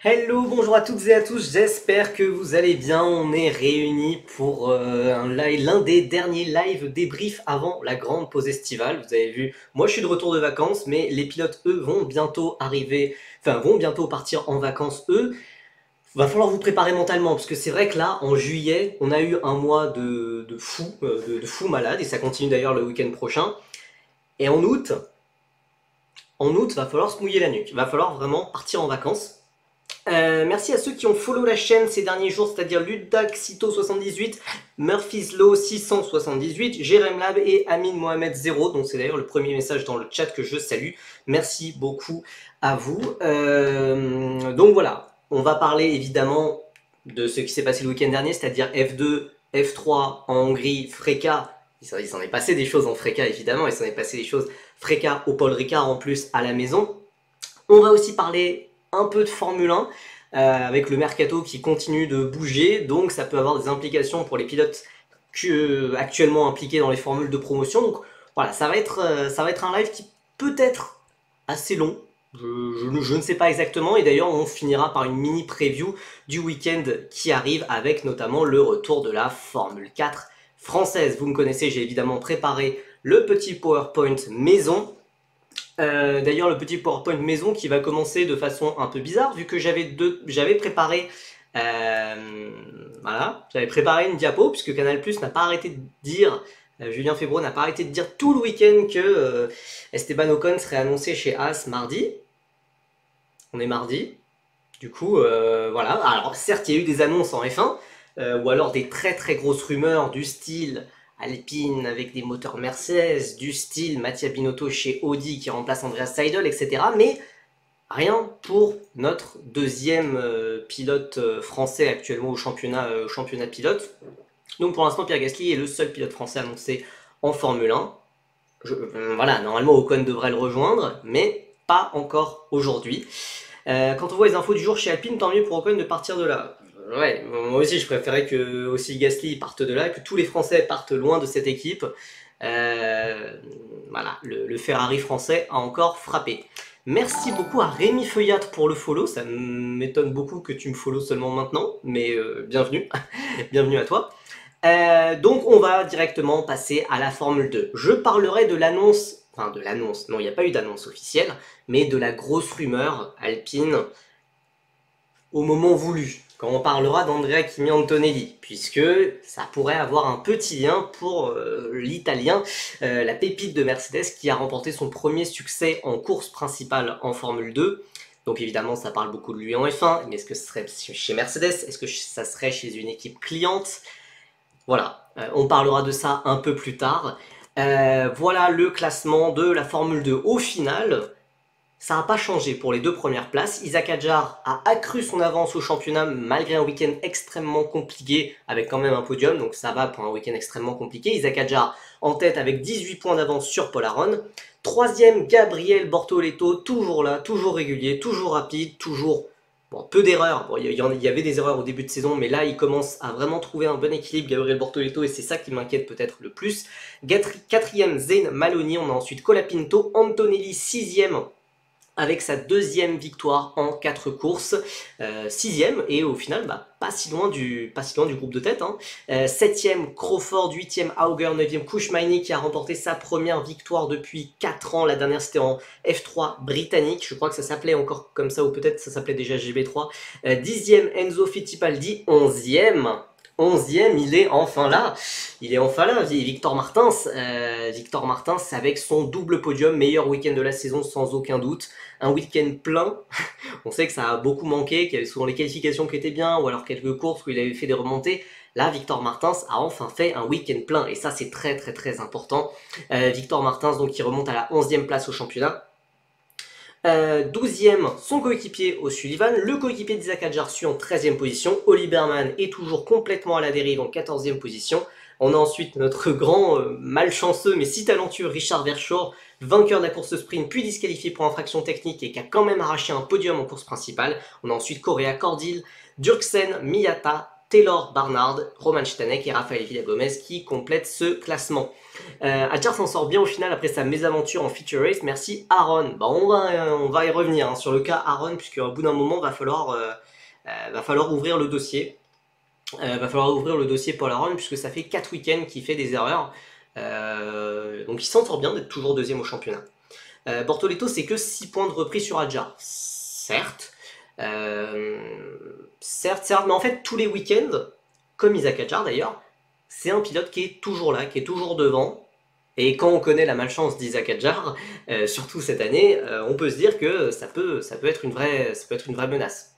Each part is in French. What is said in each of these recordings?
Hello, bonjour à toutes et à tous, j'espère que vous allez bien. On est réunis pour l'un des derniers live débriefs avant la grande pause estivale. Vous avez vu, moi je suis de retour de vacances, mais les pilotes, eux, vont bientôt arriver, enfin vont bientôt partir en vacances, eux. Va falloir vous préparer mentalement, parce que c'est vrai que là, en juillet, on a eu un mois de fou, de fou malade, et ça continue d'ailleurs le week-end prochain. Et en août, va falloir se mouiller la nuque, va falloir vraiment partir en vacances. Merci à ceux qui ont follow la chaîne ces derniers jours, c'est-à-dire Ludaxito78, Murphy's Law 678, Jerem Lab et Amin Mohamed 0. Donc c'est d'ailleurs le premier message dans le chat que je salue. Merci beaucoup à vous. Donc voilà, on va parler évidemment de ce qui s'est passé le week-end dernier, c'est-à-dire F2, F3 en Hongrie, Freka. Il s'en est passé des choses en Freka évidemment, il s'en est passé des choses Freka au Paul Ricard en plus à la maison. On va aussi parler un peu de Formule 1, avec le mercato qui continue de bouger, donc ça peut avoir des implications pour les pilotes actuellement impliqués dans les formules de promotion. Donc voilà, ça va être un live qui peut être assez long, je ne sais pas exactement, et d'ailleurs on finira par une mini preview du week-end qui arrive, avec notamment le retour de la Formule 4 française. Vous me connaissez, j'ai évidemment préparé le petit PowerPoint maison. D'ailleurs, le petit PowerPoint maison qui va commencer de façon un peu bizarre, vu que j'avais préparé, voilà, j'avais préparé une diapo, puisque Canal+ n'a pas arrêté de dire, Julien Febvre n'a pas arrêté de dire tout le week-end que Esteban Ocon serait annoncé chez Haas mardi. On est mardi, du coup, voilà. Alors certes, il y a eu des annonces en F1, ou alors des très très grosses rumeurs du style Alpine avec des moteurs Mercedes, du style Mattia Binotto chez Audi qui remplace Andreas Seidel, etc. Mais rien pour notre deuxième pilote français actuellement au championnat pilote. Donc pour l'instant, Pierre Gasly est le seul pilote français annoncé en Formule 1. Voilà, normalement Ocon devrait le rejoindre, mais pas encore aujourd'hui. Quand on voit les infos du jour chez Alpine, tant mieux pour Ocon de partir de là. Ouais, moi aussi je préférais que aussi Gasly parte de là, que tous les Français partent loin de cette équipe. Voilà, le Ferrari français a encore frappé. Merci beaucoup à Rémi Feuillat pour le follow, ça m'étonne beaucoup que tu me follow seulement maintenant, mais bienvenue, bienvenue à toi. Donc on va directement passer à la Formule 2. Je parlerai de l'annonce, enfin de l'annonce, non il n'y a pas eu d'annonce officielle, mais de la grosse rumeur Alpine au moment voulu, quand on parlera d'Andrea Kimi Antonelli, puisque ça pourrait avoir un petit lien pour l'Italien, la pépite de Mercedes qui a remporté son premier succès en course principale en Formule 2. Donc évidemment ça parle beaucoup de lui en F1, mais est-ce que ce serait chez Mercedes? Est-ce que ça serait chez une équipe cliente? Voilà, on parlera de ça un peu plus tard. Voilà le classement de la Formule 2 au final. Ça n'a pas changé pour les deux premières places. Isaac Hadjar a accru son avance au championnat malgré un week-end extrêmement compliqué, avec quand même un podium, donc ça va pour un week-end extrêmement compliqué. Isaac Hadjar en tête avec 18 points d'avance sur Paul Aron. Troisième, Gabriel Bortoleto, toujours là, toujours régulier, toujours rapide, toujours... Bon, peu d'erreurs, bon, il y avait des erreurs au début de saison, mais là il commence à vraiment trouver un bon équilibre, Gabriel Bortoleto, et c'est ça qui m'inquiète peut-être le plus. Quatrième, Zayn Maloney, on a ensuite Colapinto, Antonelli, sixième, avec sa deuxième victoire en 4 courses, sixième, et au final pas si loin du groupe de tête, hein. Septième Crawford, huitième Auger, neuvième Kushmaini qui a remporté sa première victoire depuis 4 ans, la dernière c'était en F3 britannique, je crois que ça s'appelait encore comme ça, ou peut-être ça s'appelait déjà GB3, dixième Enzo Fittipaldi, onzième, il est enfin là. Victor Martins, avec son double podium, meilleur week-end de la saison sans aucun doute. Un week-end plein. On sait que ça a beaucoup manqué, qu'il y avait souvent les qualifications qui étaient bien, ou alors quelques courses où il avait fait des remontées. Là, Victor Martins a enfin fait un week-end plein, et ça c'est très très très important. Victor Martins donc qui remonte à la 11e place au championnat. 12e, son coéquipier O'Sullivan, le coéquipier d'Isaac Hadjar suit en 13e position, Oli Berman est toujours complètement à la dérive en 14e position. On a ensuite notre grand malchanceux mais si talentueux Richard Verschoor, vainqueur de la course sprint puis disqualifié pour infraction technique et qui a quand même arraché un podium en course principale. On a ensuite Correa, Cordil, Durksen, Miyata, Taylor Barnard, Roman Stanek et Rafael Villa-Gomez qui complètent ce classement. Adjar s'en sort bien au final après sa mésaventure en feature race. Merci Aaron. Bah, on va y revenir hein, sur le cas Aaron, puisque au bout d'un moment va falloir ouvrir le dossier. Va falloir ouvrir le dossier Paul Aaron, puisque ça fait 4 week-ends qu'il fait des erreurs. Donc il s'en sort bien d'être toujours deuxième au championnat. Bortoleto, c'est que 6 points de reprise sur Adjar. Certes, mais en fait, tous les week-ends, comme Isaac Adjar d'ailleurs, c'est un pilote qui est toujours là, qui est toujours devant. Et quand on connaît la malchance d'Isaac Adjar, surtout cette année, on peut se dire que ça peut être une vraie menace.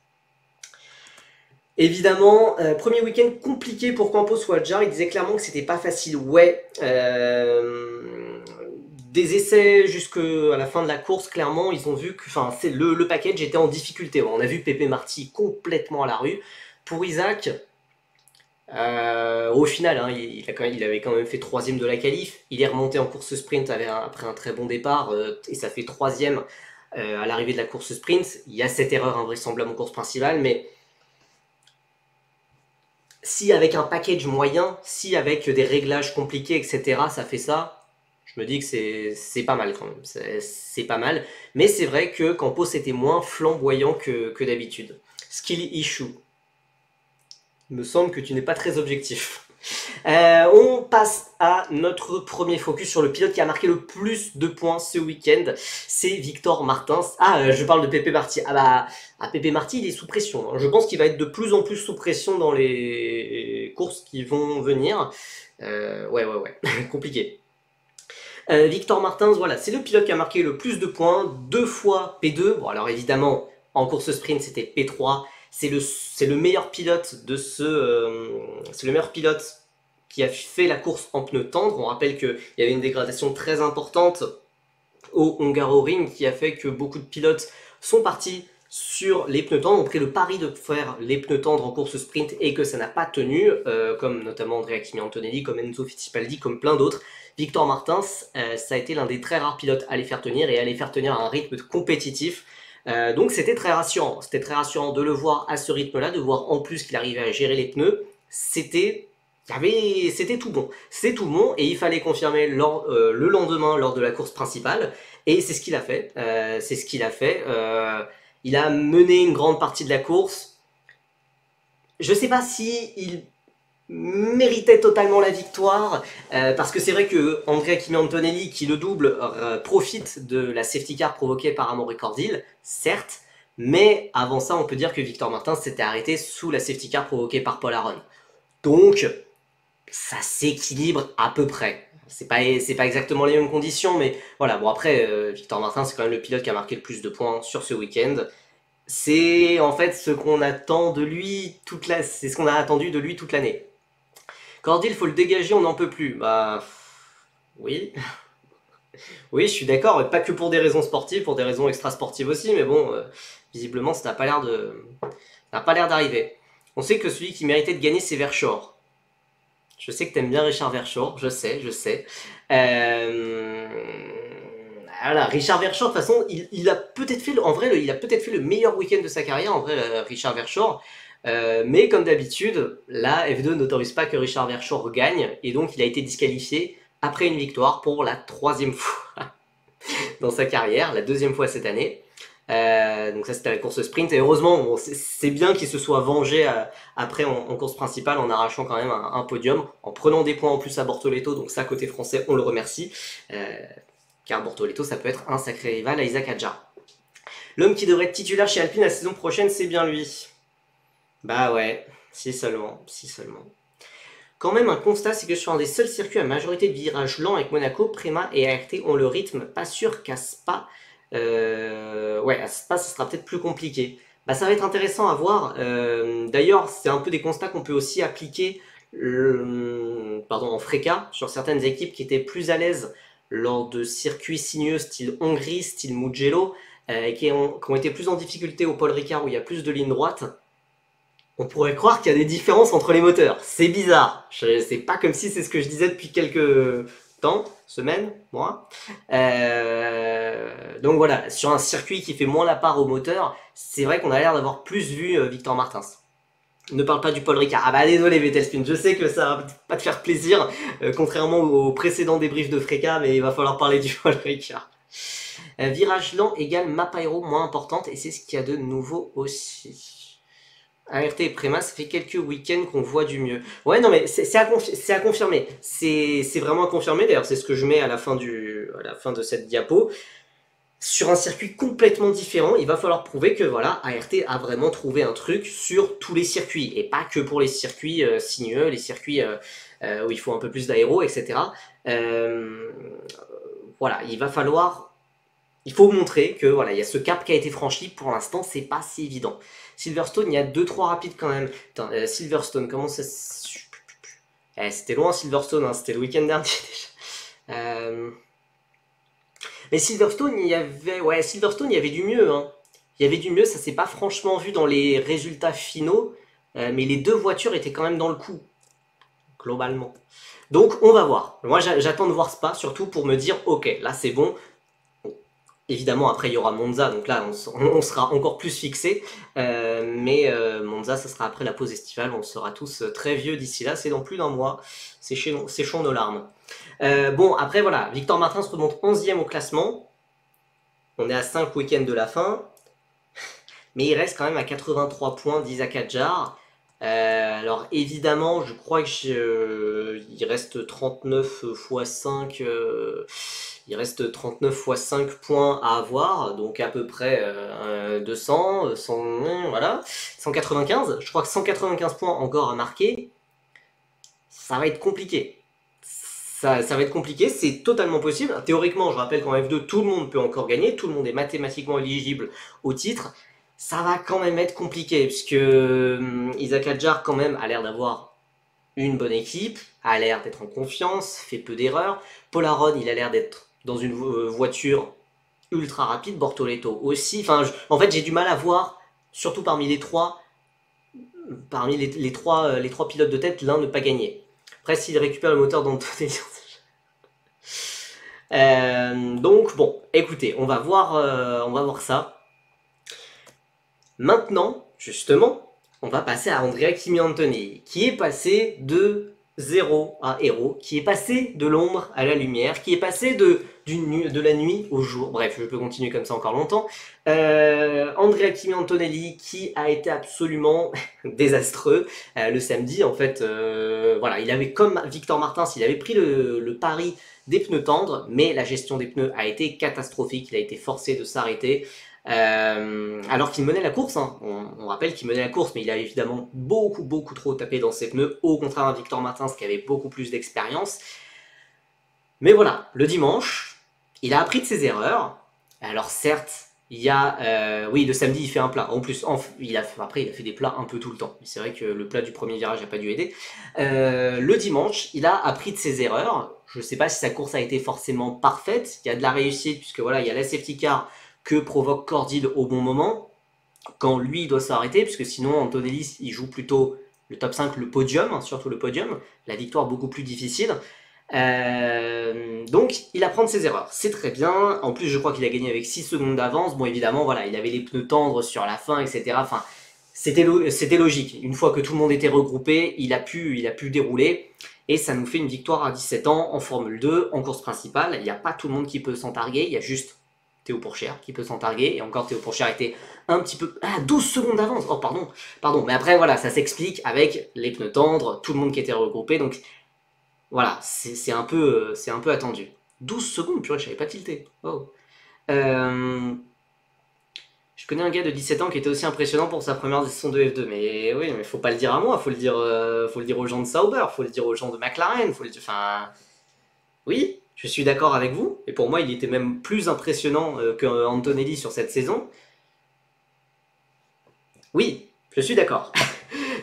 Évidemment, premier week-end compliqué pour Campos ou Adjar, il disait clairement que c'était pas facile. Ouais, des essais jusqu'à la fin de la course, clairement, ils ont vu que le package était en difficulté. On a vu Pepe Marty complètement à la rue. Pour Isaac, au final, hein, il avait quand même fait 3ème de la qualif. Il est remonté en course sprint après un très bon départ, et ça fait 3ème à l'arrivée de la course sprint. Il y a cette erreur invraisemblable en course principale, mais si avec un package moyen, si avec des réglages compliqués, etc., ça fait ça, je me dis que c'est pas mal quand même. C'est pas mal. Mais c'est vrai que Campos était moins flamboyant que d'habitude. Skill issue. Il me semble que tu n'es pas très objectif. On passe à notre premier focus sur le pilote qui a marqué le plus de points ce week-end. C'est Victor Martins. Je parle de Pepe Marty. Pepe Marty, il est sous pression. Je pense qu'il va être de plus en plus sous pression dans les courses qui vont venir. Ouais. Compliqué. Victor Martins, voilà, c'est le pilote qui a marqué le plus de points. 2 fois P2. Bon, alors évidemment, en course sprint, c'était P3. C'est le meilleur pilote c'est le meilleur pilote qui a fait la course en pneus tendres. On rappelle qu'il y avait une dégradation très importante au Hungaroring qui a fait que beaucoup de pilotes sont partis sur les pneus tendres, ont pris le pari de faire les pneus tendres en course sprint et que ça n'a pas tenu, comme notamment Andrea Kimi Antonelli, comme Enzo Fittipaldi, comme plein d'autres. Victor Martins, ça a été l'un des très rares pilotes à les faire tenir et à les faire tenir à un rythme compétitif. Donc c'était très rassurant. C'était très rassurant de le voir à ce rythme-là, de voir en plus qu'il arrivait à gérer les pneus. C'était tout bon. C'était tout bon et il fallait confirmer le lendemain lors de la course principale. Et c'est ce qu'il a fait. Il a mené une grande partie de la course. Je sais pas si il méritait totalement la victoire, parce que c'est vrai que Andrea Kimi Antonelli, qui le double, profite de la safety car provoquée par Amaury Cordil, certes, mais avant ça, on peut dire que Victor Martins s'était arrêté sous la safety car provoquée par Paul Aaron. Donc, ça s'équilibre à peu près. C'est pas exactement les mêmes conditions, mais voilà. Bon après, Victor Martins, c'est quand même le pilote qui a marqué le plus de points sur ce week-end. C'est en fait ce qu'on attend de lui c'est ce qu'on a attendu de lui toute l'année. Cordil, faut le dégager, on n'en peut plus. Bah, oui. Oui, je suis d'accord, et pas que pour des raisons sportives, pour des raisons extra-sportives aussi, mais bon, visiblement, ça n'a pas l'air d'arriver. On sait que celui qui méritait de gagner, c'est Verschoor. Je sais que t'aimes bien Richard Verschoor, je sais. Voilà, Richard Verschoor, de toute façon, il a peut-être fait, il a peut-être fait le meilleur week-end de sa carrière, en vrai, Richard Verschoor. Mais comme d'habitude, la F2 n'autorise pas que Richard Verschoor gagne, et donc il a été disqualifié après une victoire pour la 3e fois dans sa carrière, la 2e fois cette année. Donc ça c'était la course sprint, et heureusement, bon, c'est bien qu'il se soit vengé après en course principale en arrachant quand même un podium, en prenant des points en plus à Bortoleto, donc ça côté français on le remercie, car Bortoleto ça peut être un sacré rival à Isaac Adjar. L'homme qui devrait être titulaire chez Alpine la saison prochaine, c'est bien lui. Bah ouais, si seulement. Quand même, un constat, c'est que sur un des seuls circuits à majorité de virages lents avec Monaco, Prema et ART ont le rythme. Pas sûr qu'à Spa, à Spa, ça sera peut-être plus compliqué. Bah ça va être intéressant à voir. D'ailleurs, c'est un peu des constats qu'on peut aussi appliquer en FRECA sur certaines équipes qui étaient plus à l'aise lors de circuits sinueux style Hongrie, style Mugello, qui ont été plus en difficulté au Paul Ricard où il y a plus de lignes droites. On pourrait croire qu'il y a des différences entre les moteurs. C'est bizarre. C'est pas comme si c'est ce que je disais depuis quelques temps, semaines, mois. Donc voilà, sur un circuit qui fait moins la part au moteur, c'est vrai qu'on a l'air d'avoir plus vu Victor Martins. Ne parle pas du Paul Ricard. Ah bah désolé Vettel Spin, je sais que ça va pas te faire plaisir, contrairement au précédent débrief de Freka, mais il va falloir parler du Paul Ricard. Virage lent égale map aéro moins importante, et c'est ce qu'il y a de nouveau aussi. ART et Préma, ça fait quelques week-ends qu'on voit du mieux. Ouais, non, mais c'est à confirmer. C'est vraiment à confirmer. D'ailleurs, c'est ce que je mets à la fin de cette diapo. Sur un circuit complètement différent, il va falloir prouver que voilà, ART a vraiment trouvé un truc sur tous les circuits, et pas que pour les circuits sinueux, les circuits où il faut un peu plus d'aéro, etc. Voilà, il faut montrer que voilà, il y a ce cap qui a été franchi. Pour l'instant, c'est pas si évident. Silverstone, il y a 2-3 rapides quand même. Attends, Silverstone, comment ça... c'était loin Silverstone, hein, c'était le week-end dernier déjà. Mais Silverstone, il y avait du mieux. Hein. Il y avait du mieux, ça s'est pas franchement vu dans les résultats finaux, mais les deux voitures étaient quand même dans le coup, globalement. Donc on va voir. Moi j'attends de voir Spa, surtout pour me dire, ok, là c'est bon. Évidemment, après il y aura Monza, donc là on sera encore plus fixé. Mais Monza, ça sera après la pause estivale, on sera tous très vieux d'ici là, c'est dans plus d'un mois. Séchons nos larmes. Bon, après voilà, Victor Martin se remonte 11e au classement. On est à 5 week-ends de la fin. Mais il reste quand même à 83 points d'Isaac Adjar. Alors évidemment, je crois que il reste 39 x 5. Il reste 39 x 5 points à avoir, donc à peu près 200, 100, voilà, 195. Je crois que 195 points encore à marquer. Ça va être compliqué. Ça va être compliqué, c'est totalement possible. Théoriquement, je rappelle qu'en F2, tout le monde peut encore gagner, tout le monde est mathématiquement éligible au titre. Ça va quand même être compliqué, puisque Isaac Adjar, quand même, a l'air d'avoir une bonne équipe, a l'air d'être en confiance, fait peu d'erreurs. Polaron, il a l'air d'être dans une voiture ultra rapide. Bortoletto aussi. Enfin, en fait, j'ai du mal à voir, surtout parmi les trois pilotes de tête, l'un ne pas gagner. Après, s'il récupère le moteur d'Antonelli. Donc, bon, écoutez, on va voir ça. Maintenant, justement, on va passer à Andrea Kimi Antonelli, qui est passé de 0 à héros, qui est passé de l'ombre à la lumière, qui est passé de la nuit au jour. Bref, je peux continuer comme ça encore longtemps. Andrea Kimi Antonelli, qui a été absolument désastreux le samedi. En fait, voilà, il avait, comme Victor Martins, il avait pris le pari des pneus tendres, mais la gestion des pneus a été catastrophique. Il a été forcé de s'arrêter. Alors qu'il menait la course, hein. On rappelle qu'il menait la course, mais il a évidemment beaucoup trop tapé dans ses pneus, au contraire d'un Victor Martins qui avait beaucoup plus d'expérience. Mais voilà, le dimanche, il a appris de ses erreurs. Alors certes, il y a... oui, le samedi, il fait un plat. En plus, après, il a fait des plats un peu tout le temps. C'est vrai que le plat du premier virage n'a pas dû aider. Le dimanche, il a appris de ses erreurs. Je ne sais pas si sa course a été forcément parfaite. Il y a de la réussite, puisque voilà, il y a la safety car que provoque Cordil au bon moment, quand lui doit s'arrêter, puisque sinon Antonelli il joue plutôt le top 5, le podium, surtout le podium, la victoire beaucoup plus difficile. Donc il apprend de ses erreurs, c'est très bien. En plus je crois qu'il a gagné avec 6 secondes d'avance. Bon évidemment voilà, il avait les pneus tendres sur la fin, etc. Enfin, c'était logique. Une fois que tout le monde était regroupé, il a pu dérouler. Et ça nous fait une victoire à 17 ans en Formule 2, en course principale. Il n'y a pas tout le monde qui peut s'en targuer, il y a juste Théo Pourchaire qui peut s'en targuer, et encore Théo Pourchaire était un petit peu... Ah, 12 secondes d'avance. Oh pardon, mais après voilà, ça s'explique avec les pneus tendres, tout le monde qui était regroupé, donc voilà, c'est un peu attendu. 12 secondes, purée, je savais pas tilter. Oh. Je connais un gars de 17 ans qui était aussi impressionnant pour sa première saison de F2, mais oui, mais faut pas le dire à moi, faut le dire aux gens de Sauber, faut le dire aux gens de McLaren, faut le dire... Enfin... Oui, je suis d'accord avec vous, et pour moi il était même plus impressionnant qu'Antonelli sur cette saison. Oui, je suis d'accord.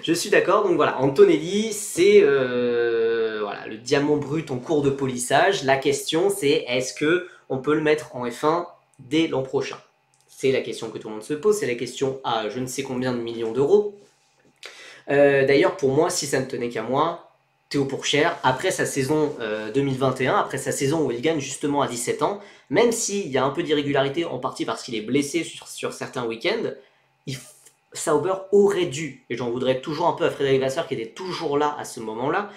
Je suis d'accord, donc voilà, Antonelli c'est voilà, le diamant brut en cours de polissage. La question c'est, est-ce que on peut le mettre en F1 dès l'an prochain? C'est la question que tout le monde se pose, c'est la question à je ne sais combien de millions d'euros. D'ailleurs pour moi, si ça ne tenait qu'à moi, Théo Pourchaire, après sa saison 2021, après sa saison où il gagne justement à 17 ans, même s'il y a un peu d'irrégularité, en partie parce qu'il est blessé sur certains week-ends, Sauber aurait dû, et j'en voudrais toujours un peu à Frédéric Vasseur qui était toujours là à ce moment-là,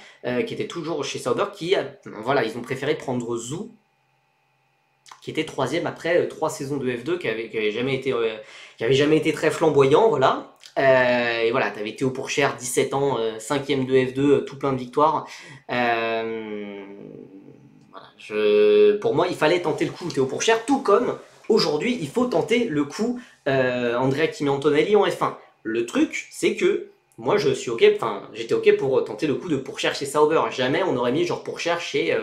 qui était toujours chez Sauber, voilà, ils ont préféré prendre Zou, qui était troisième après 3 saisons de F2, qui avait jamais été très flamboyant, voilà. Et voilà, t'avais Théo Pourchère, 17 ans, 5ème de F2, tout plein de victoires. Voilà, pour moi, il fallait tenter le coup Théo Pourchère, tout comme aujourd'hui, il faut tenter le coup Andrea Kimi Antonelli en F1. Le truc, c'est que moi, je suis ok, enfin, j'étais ok pour tenter le coup de Pourchère chez Sauber. Jamais on aurait mis genre Pourchère chez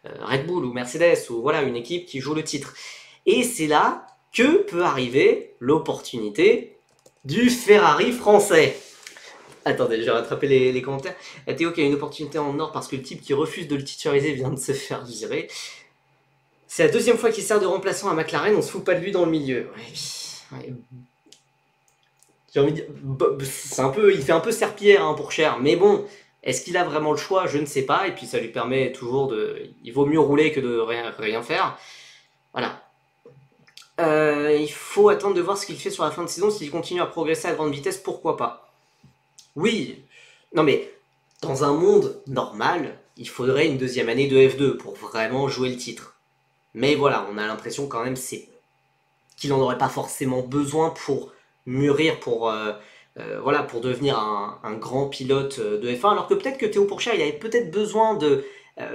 Red Bull ou Mercedes ou voilà une équipe qui joue le titre. Et c'est là que peut arriver l'opportunité du Ferrari français. Attendez, je vais rattraper les commentaires. Théo qui a une opportunité en or parce que le type qui refuse de le titulariser vient de se faire virer. C'est la deuxième fois qu'il sert de remplaçant à McLaren, on se fout pas de lui dans le milieu. Ouais. J'ai envie de dire, il fait un peu serpillère hein, pour Cher, mais bon, est-ce qu'il a vraiment le choix? Je ne sais pas, et puis ça lui permet toujours de... Il vaut mieux rouler que de rien faire. Voilà. Il faut attendre de voir ce qu'il fait sur la fin de saison. S'il continue à progresser à grande vitesse, pourquoi pas? Oui. Non mais, dans un monde normal, il faudrait une deuxième année de F2 pour vraiment jouer le titre. Mais voilà, on a l'impression quand même qu'il n'en aurait pas forcément besoin pour mûrir, voilà, pour devenir un grand pilote de F1, alors que peut-être que Théo Pourchère, il avait peut-être besoin de...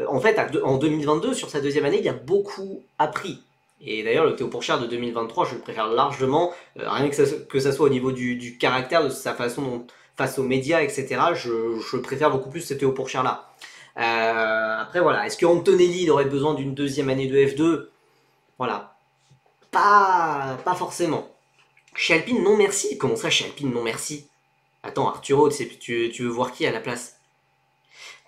en fait, en 2022, sur sa deuxième année, il a beaucoup appris. Et d'ailleurs, le Théo Pourchère de 2023, je le préfère largement, rien que ça soit au niveau du caractère, de sa façon dont, face aux médias, etc., je préfère beaucoup plus ce Théo Pourchère-là. Après, voilà, est-ce que Antonelli aurait besoin d'une deuxième année de F2? Voilà, pas forcément. Chez Alpine, non merci. Comment ça, chez Alpine, non merci? Attends, Arturo, tu veux voir qui à la place?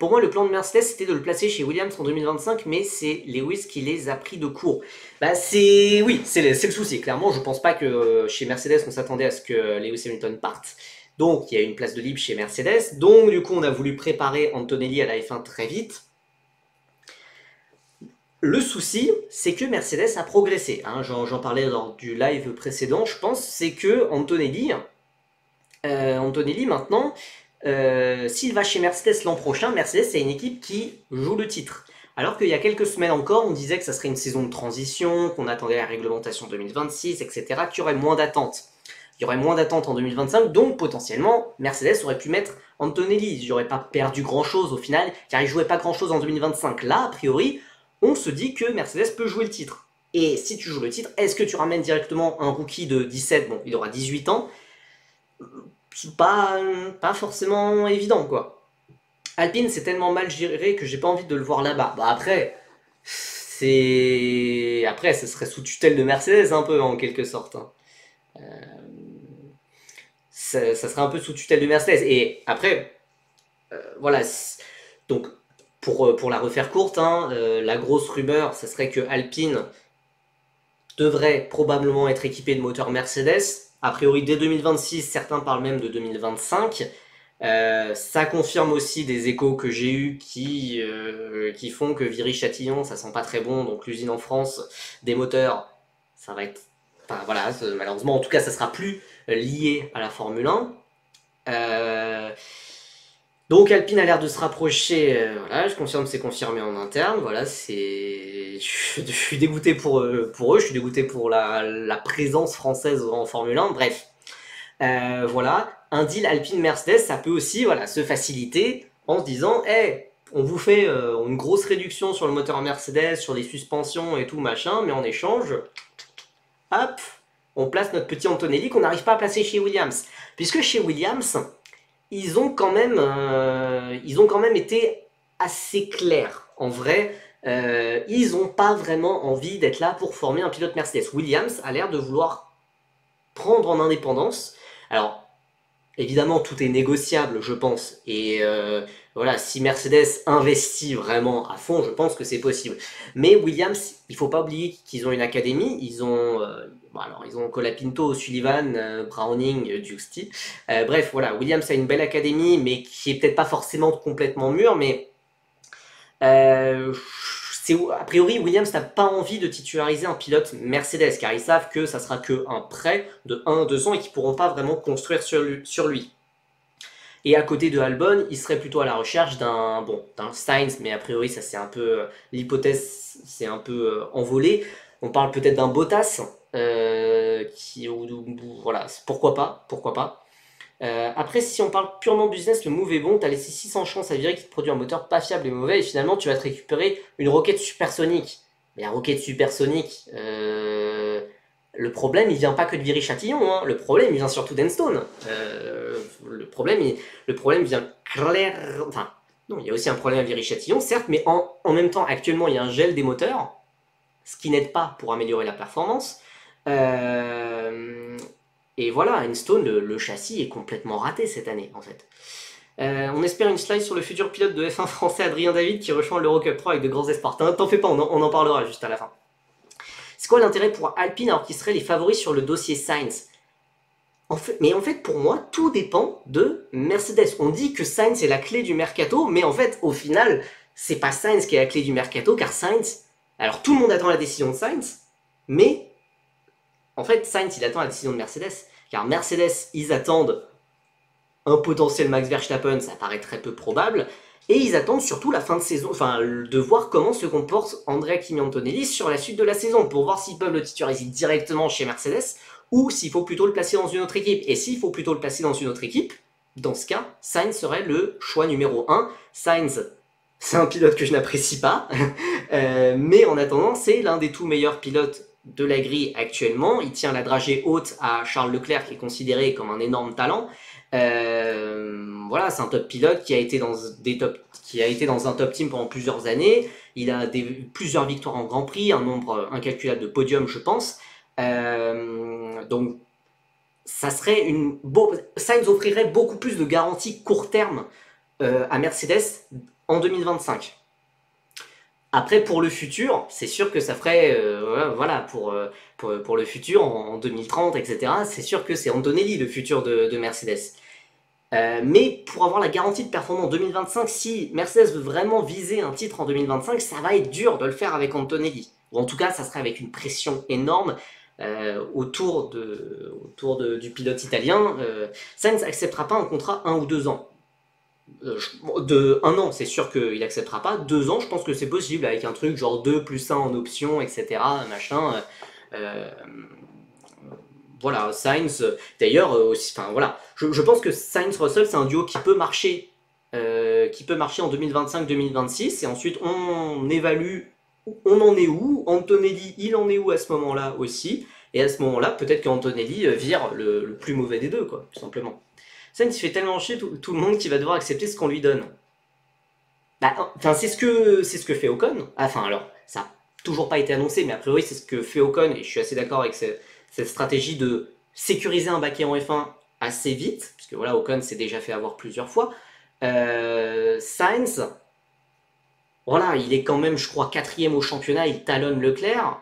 Pour moi, le plan de Mercedes, c'était de le placer chez Williams en 2025, mais c'est Lewis qui les a pris de court. Bah, oui, c'est le souci. Clairement, je pense pas que chez Mercedes, on s'attendait à ce que Lewis Hamilton parte. Donc, il y a une place de libre chez Mercedes. Donc, du coup, on a voulu préparer Antonelli à la F1 très vite. Le souci, c'est que Mercedes a progressé. Hein, j'en parlais lors du live précédent, je pense. C'est que Antonelli maintenant, s'il va chez Mercedes l'an prochain, Mercedes c'est une équipe qui joue le titre. Alors qu'il y a quelques semaines encore, on disait que ça serait une saison de transition, qu'on attendait la réglementation 2026, etc., qu'il y aurait moins d'attentes. Il y aurait moins d'attentes en 2025, donc potentiellement, Mercedes aurait pu mettre Antonelli. Il n'aurait pas perdu grand-chose au final, car il jouait pas grand-chose en 2025. Là, a priori, on se dit que Mercedes peut jouer le titre. Et si tu joues le titre, est-ce que tu ramènes directement un rookie de 17, bon, il aura 18 ans, c'est pas forcément évident, quoi. Alpine, c'est tellement mal géré que j'ai pas envie de le voir là-bas. Bah après, Après, ce serait sous tutelle de Mercedes, un peu, en quelque sorte. Hein. Ça serait un peu sous tutelle de Mercedes. Et après, voilà. Donc, pour la refaire courte, hein, la grosse rumeur, ça serait que Alpine devrait probablement être équipé de moteurs Mercedes. A priori, dès 2026, certains parlent même de 2025. Ça confirme aussi des échos que j'ai eus qui font que Viry-Châtillon, ça sent pas très bon. Donc l'usine en France des moteurs, ça va être... Enfin voilà, malheureusement, en tout cas, ça sera plus lié à la Formule 1. Donc Alpine a l'air de se rapprocher, voilà, je confirme, c'est confirmé en interne, voilà, je suis dégoûté pour eux, je suis dégoûté pour la présence française en Formule 1, bref. Voilà, un deal Alpine-Mercedes, ça peut aussi voilà, se faciliter en se disant, hey, on vous fait une grosse réduction sur le moteur Mercedes, sur les suspensions et tout machin, mais en échange, hop, on place notre petit Antonelli qu'on n'arrive pas à placer chez Williams. Puisque chez Williams, ils ont quand même été assez clairs. En vrai, ils n'ont pas vraiment envie d'être là pour former un pilote Mercedes. Williams a l'air de vouloir prendre en indépendance. Alors, évidemment, tout est négociable, je pense. Et voilà, si Mercedes investit vraiment à fond, je pense que c'est possible. Mais Williams, il ne faut pas oublier qu'ils ont une académie. Ils ont Colapinto, Sullivan, Browning, Giusti. Bref, voilà, Williams a une belle académie, mais qui est peut-être pas forcément complètement mûre, mais a priori, Williams n'a pas envie de titulariser un pilote Mercedes, car ils savent que ça sera qu'un prêt de 1 à 2 ans et qu'ils ne pourront pas vraiment construire sur lui. Et à côté de Albon, il serait plutôt à la recherche d'un Sainz, mais a priori, ça c'est un peu l'hypothèse, c'est un peu envolé. On parle peut-être d'un Bottas, voilà, pourquoi pas. Après, si on parle purement business, le move est bon, t'as laissé 600 chances à virer qui te produit un moteur pas fiable et mauvais, et finalement tu vas te récupérer une roquette supersonique. Mais la roquette supersonique, le problème il vient pas que de Viry-Châtillon, hein. Le problème il vient surtout d'Enstone. Le problème vient clair. Enfin, non, il y a aussi un problème à Viry-Châtillon, certes, mais en même temps, actuellement il y a un gel des moteurs, ce qui n'aide pas pour améliorer la performance. Et voilà, Enstone, le châssis est complètement raté cette année, en fait. On espère une slide sur le futur pilote de F1 français Adrien David qui rejoint l'Eurocup 3 avec de grands espoirs. T'en fais pas, on en parlera juste à la fin. C'est quoi l'intérêt pour Alpine alors qu'ils seraient les favoris sur le dossier Sainz? Mais en fait, pour moi, tout dépend de Mercedes. On dit que Sainz est la clé du mercato, mais en fait, au final, c'est pas Sainz qui est la clé du mercato, car Sainz... Alors, tout le monde attend la décision de Sainz, mais... En fait, Sainz, il attend la décision de Mercedes. Car Mercedes, ils attendent un potentiel Max Verstappen, ça paraît très peu probable. Et ils attendent surtout la fin de saison, enfin, de voir comment se comporte Andrea Kimi Antonelli sur la suite de la saison, pour voir s'ils peuvent le titulariser directement chez Mercedes, ou s'il faut plutôt le placer dans une autre équipe. Et s'il faut plutôt le placer dans une autre équipe, dans ce cas, Sainz serait le choix numéro 1. Sainz, c'est un pilote que je n'apprécie pas, mais en attendant, c'est l'un des tout meilleurs pilotes de la grille actuellement. Il tient la dragée haute à Charles Leclerc, qui est considéré comme un énorme talent. Voilà, c'est un top pilote qui a été dans un top team pendant plusieurs années. Il a plusieurs victoires en Grand Prix, un nombre incalculable de podiums, je pense. Donc, ça serait Sainz offrirait beaucoup plus de garanties court terme à Mercedes en 2025. Après, pour le futur, c'est sûr que ça ferait, voilà, pour le futur, en 2030, etc., c'est sûr que c'est Antonelli, le futur de Mercedes. Mais pour avoir la garantie de performance en 2025, si Mercedes veut vraiment viser un titre en 2025, ça va être dur de le faire avec Antonelli. Ou en tout cas, ça serait avec une pression énorme autour du pilote italien. Sainz n'acceptera pas un contrat 1 ou 2 ans. De 1 an, c'est sûr qu'il acceptera pas. 2 ans, je pense que c'est possible avec un truc genre 2 plus 1 en option, etc. Machin. Voilà, Sainz, d'ailleurs, aussi, enfin voilà, je pense que Sainz-Russell, c'est un duo qui peut marcher en 2025-2026, et ensuite on évalue, on en est où, Antonelli, il en est où à ce moment-là aussi, et à ce moment-là, peut-être qu'Antonelli vire le plus mauvais des deux, quoi, tout simplement. Sainz, il fait tellement chier tout le monde qu'il va devoir accepter ce qu'on lui donne. Bah, enfin, c'est ce que fait Ocon. Enfin, alors, ça n'a toujours pas été annoncé, mais a priori, c'est ce que fait Ocon, et je suis assez d'accord avec cette stratégie de sécuriser un baquet en F1 assez vite, puisque voilà, Ocon s'est déjà fait avoir plusieurs fois. Sainz, voilà, il est quand même, je crois, 4e au championnat, il talonne Leclerc.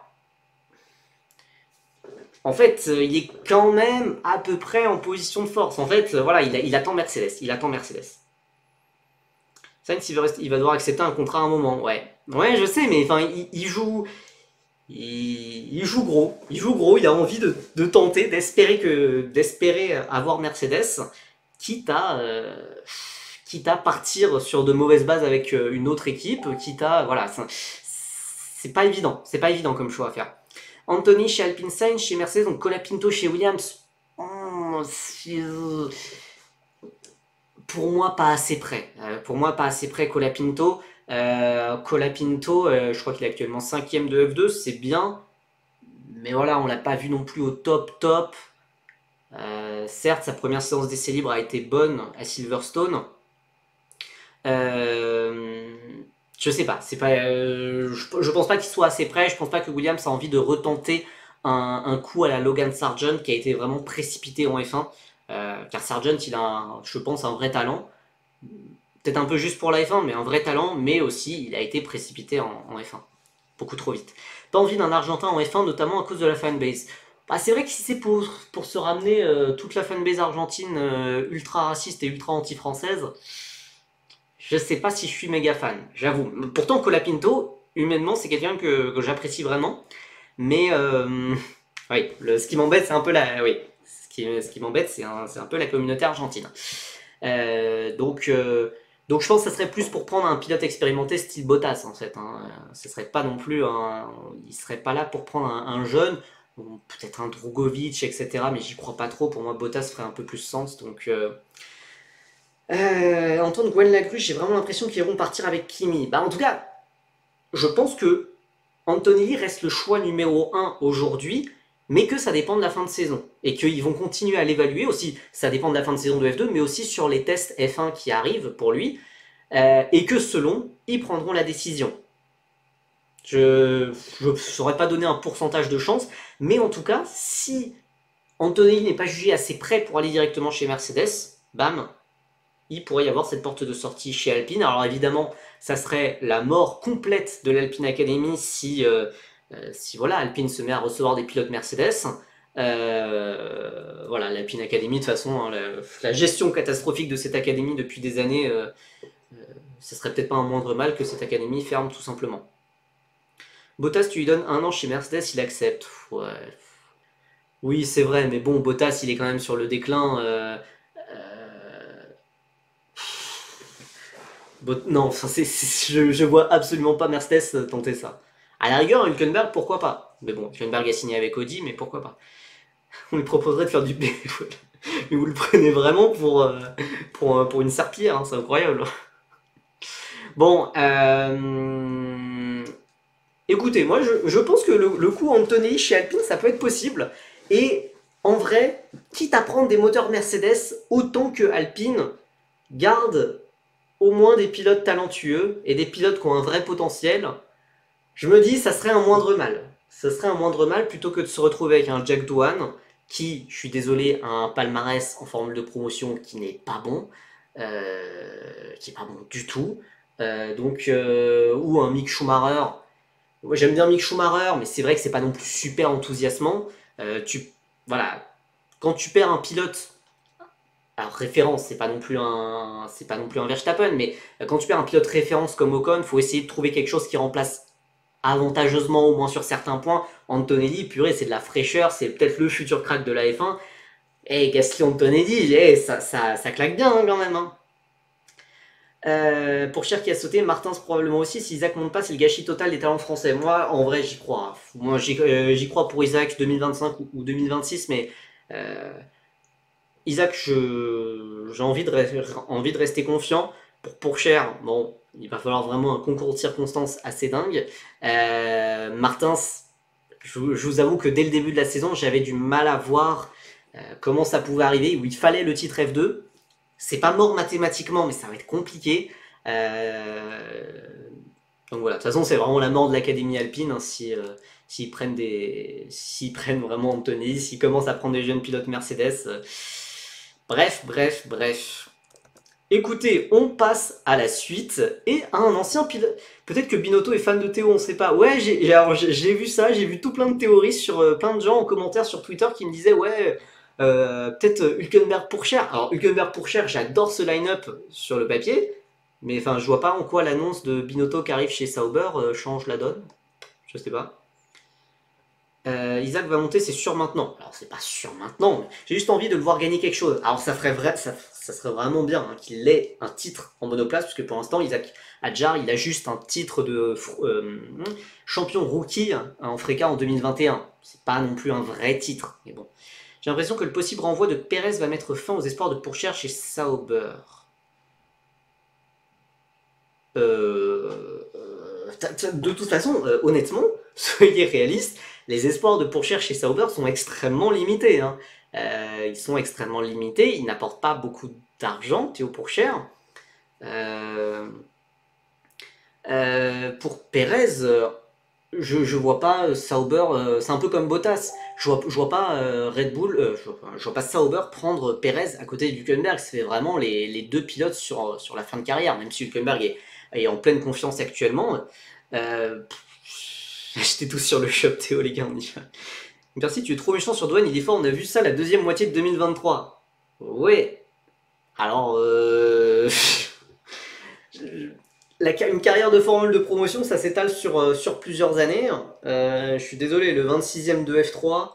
En fait, il est quand même à peu près en position de force. En fait, voilà, il attend Mercedes. Sainz, il va devoir accepter un contrat à un moment. Ouais, je sais, mais enfin, il joue gros. Il a envie de tenter, d'espérer avoir Mercedes, quitte à partir sur de mauvaises bases avec une autre équipe, voilà, c'est pas évident comme choix à faire. Anthony chez Alpine, Sainz chez Mercedes, donc Colapinto chez Williams. Pour moi, pas assez près. Colapinto. Je crois qu'il est actuellement 5e de F2, c'est bien. Mais voilà, on l'a pas vu non plus au top. Certes, sa première séance d'essai libre a été bonne à Silverstone. Je sais pas, je pense pas qu'il soit assez près, je pense pas que Williams a envie de retenter un coup à la Logan Sargent qui a été vraiment précipité en F1, car Sargent il a, je pense, un vrai talent, peut-être un peu juste pour la F1, mais un vrai talent, mais aussi il a été précipité en F1, beaucoup trop vite. Pas envie d'un Argentin en F1, notamment à cause de la fanbase. Bah, c'est vrai que si c'est pour se ramener toute la fanbase argentine ultra raciste et ultra anti-française, je sais pas si je suis méga fan, j'avoue. Pourtant, Colapinto, humainement, c'est quelqu'un que j'apprécie vraiment. Mais oui, ce qui m'embête, c'est un peu la. Oui, ce qui m'embête, c'est un peu la communauté argentine. Donc je pense que ça serait plus pour prendre un pilote expérimenté style Bottas en fait. Hein. Ce serait pas non plus il serait pas là pour prendre un jeune, peut-être un Drugovic, etc. Mais j'y crois pas trop. Pour moi, Bottas ferait un peu plus sens. Donc entendre Gwen Lagruche, j'ai vraiment l'impression qu'ils vont partir avec Kimi. Bah en tout cas, je pense que Antonelli reste le choix numéro 1 aujourd'hui, mais que ça dépend de la fin de saison. Et qu'ils vont continuer à l'évaluer aussi, ça dépend de la fin de saison de F2, mais aussi sur les tests F1 qui arrivent pour lui, et que selon, ils prendront la décision. Je ne saurais pas donner un pourcentage de chance, mais en tout cas, si Antonelli n'est pas jugé assez prêt pour aller directement chez Mercedes, bam, il pourrait y avoir cette porte de sortie chez Alpine. Alors évidemment, ça serait la mort complète de l'Alpine Academy si voilà, Alpine se met à recevoir des pilotes Mercedes. Voilà, l'Alpine Academy, de toute façon, hein, la gestion catastrophique de cette académie depuis des années, ce serait peut-être pas un moindre mal que cette académie ferme tout simplement. Bottas, tu lui donnes 1 an chez Mercedes, il accepte. Ouais. Oui, c'est vrai, mais bon, Bottas, il est quand même sur le déclin. Non, je vois absolument pas Mercedes tenter ça. À la rigueur, Hülkenberg, pourquoi pas? Mais bon, Hülkenberg a signé avec Audi, mais pourquoi pas? On lui proposerait de faire du bénévole. Mais vous le prenez vraiment pour une serpillière, hein, c'est incroyable. Bon, écoutez, moi je pense que le coup Antonelli chez Alpine, ça peut être possible. Et en vrai, quitte à prendre des moteurs Mercedes, autant que Alpine garde au moins des pilotes talentueux et des pilotes qui ont un vrai potentiel, je me dis ça serait un moindre mal. Ça serait un moindre mal plutôt que de se retrouver avec un Jack Doohan qui, je suis désolé, a un palmarès en formule de promotion qui n'est pas bon, qui est pas bon du tout. Ou un Mick Schumacher. Moi j'aime bien Mick Schumacher, mais c'est vrai que c'est pas non plus super enthousiasmant. Voilà, quand tu perds un pilote, alors référence, c'est pas non plus un Verstappen, mais quand tu perds un pilote référence comme Ocon, faut essayer de trouver quelque chose qui remplace avantageusement, au moins sur certains points. Antonelli, purée, c'est de la fraîcheur, c'est peut-être le futur crack de la F1. Et Gasly Antonelli, ça claque bien hein, quand même. Hein. Pour Cher qui a sauté, Martins probablement aussi. Si Isaac monte pas, c'est le gâchis total des talents français. Moi, en vrai, j'y crois. Moi, j'y crois pour Isaac 2025 ou 2026, mais Isaac, j'ai envie de rester confiant. Pour Cher, bon, il va falloir vraiment un concours de circonstances assez dingue. Martins, je vous avoue que dès le début de la saison, j'avais du mal à voir comment ça pouvait arriver, où il fallait le titre F2. C'est pas mort mathématiquement, mais ça va être compliqué. Donc voilà, de toute façon, c'est vraiment la mort de l'Académie Alpine. Hein, s'ils prennent vraiment Anthony, s'ils commencent à prendre des jeunes pilotes Mercedes. Bref. Écoutez, on passe à la suite et à un ancien pilote. Peut-être que Binotto est fan de Théo, on sait pas. Ouais, j'ai vu ça, j'ai vu tout plein de théories sur plein de gens en commentaire sur Twitter qui me disaient ouais, peut-être Hülkenberg pour Cher. Alors Hülkenberg pour Cher, j'adore ce line-up sur le papier, mais enfin je vois pas en quoi l'annonce de Binotto qui arrive chez Sauber change la donne. Je sais pas. Isaac va monter, c'est sûr maintenant. Alors c'est pas sûr maintenant, mais j'ai juste envie de le voir gagner quelque chose. Alors ça serait vraiment bien hein, qu'il ait un titre en monoplace, parce que pour l'instant Isaac Hadjar, il a juste un titre de champion rookie en Freca en 2021. C'est pas non plus un vrai titre, mais bon. J'ai l'impression que le possible renvoi de Pérez va mettre fin aux espoirs de Pourchère chez Sauber. De toute façon, honnêtement, soyez réalistes, les espoirs de Pourchère chez Sauber sont extrêmement limités. Hein. Ils sont extrêmement limités, ils n'apportent pas beaucoup d'argent, Théo Pourchère. Pour Pérez, je vois pas Sauber, c'est un peu comme Bottas. Je vois pas Red Bull, je vois pas Sauber prendre Pérez à côté de Hülkenberg. C'est vraiment les deux pilotes sur la fin de carrière, même si Hülkenberg est en pleine confiance actuellement. J'étais tous sur le shop Théo les gars. Merci, tu es trop méchant sur Dwayne, il est fort, on a vu ça la deuxième moitié de 2023. Ouais. Alors Une carrière de Formule de promotion, ça s'étale sur plusieurs années. Je suis désolé, le 26e de F3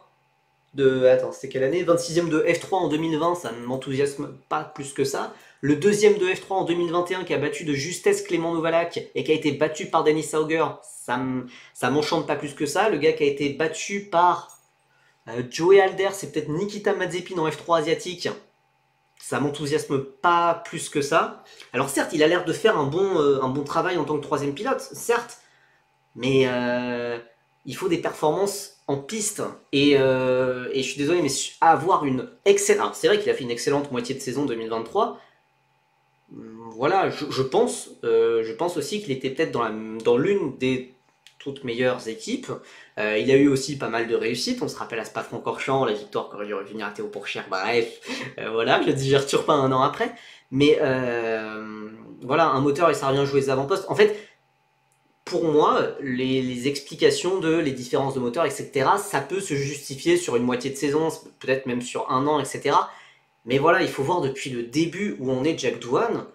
Attends, c'était quelle année? 26e de F3 en 2020, ça ne m'enthousiasme pas plus que ça. Le deuxième de F3 en 2021 qui a battu de justesse Clément Novalak et qui a été battu par Dennis Sauger, ça m'enchante pas plus que ça. Le gars qui a été battu par Joey Alder, c'est peut-être Nikita Mazepin en F3 asiatique. Ça m'enthousiasme pas plus que ça. Alors certes, il a l'air de faire un bon travail en tant que troisième pilote, certes, mais il faut des performances en piste. Et je suis désolé, mais avoir une excellente... C'est vrai qu'il a fait une excellente moitié de saison 2023. Voilà, je pense aussi qu'il était peut-être dans l'une des toutes meilleures équipes. Il a eu aussi pas mal de réussites. On se rappelle à Spa-Francorchamps, la victoire qu'aurait dû revenir à Théo Pourchaire. Bref, voilà, je le digère pas un an après. Mais voilà, un moteur et ça revient jouer les avant-postes. En fait, pour moi, les explications les différences de moteur, etc., ça peut se justifier sur une moitié de saison, peut-être même sur un an, etc. Mais voilà, il faut voir depuis le début où on est Jack Doohan.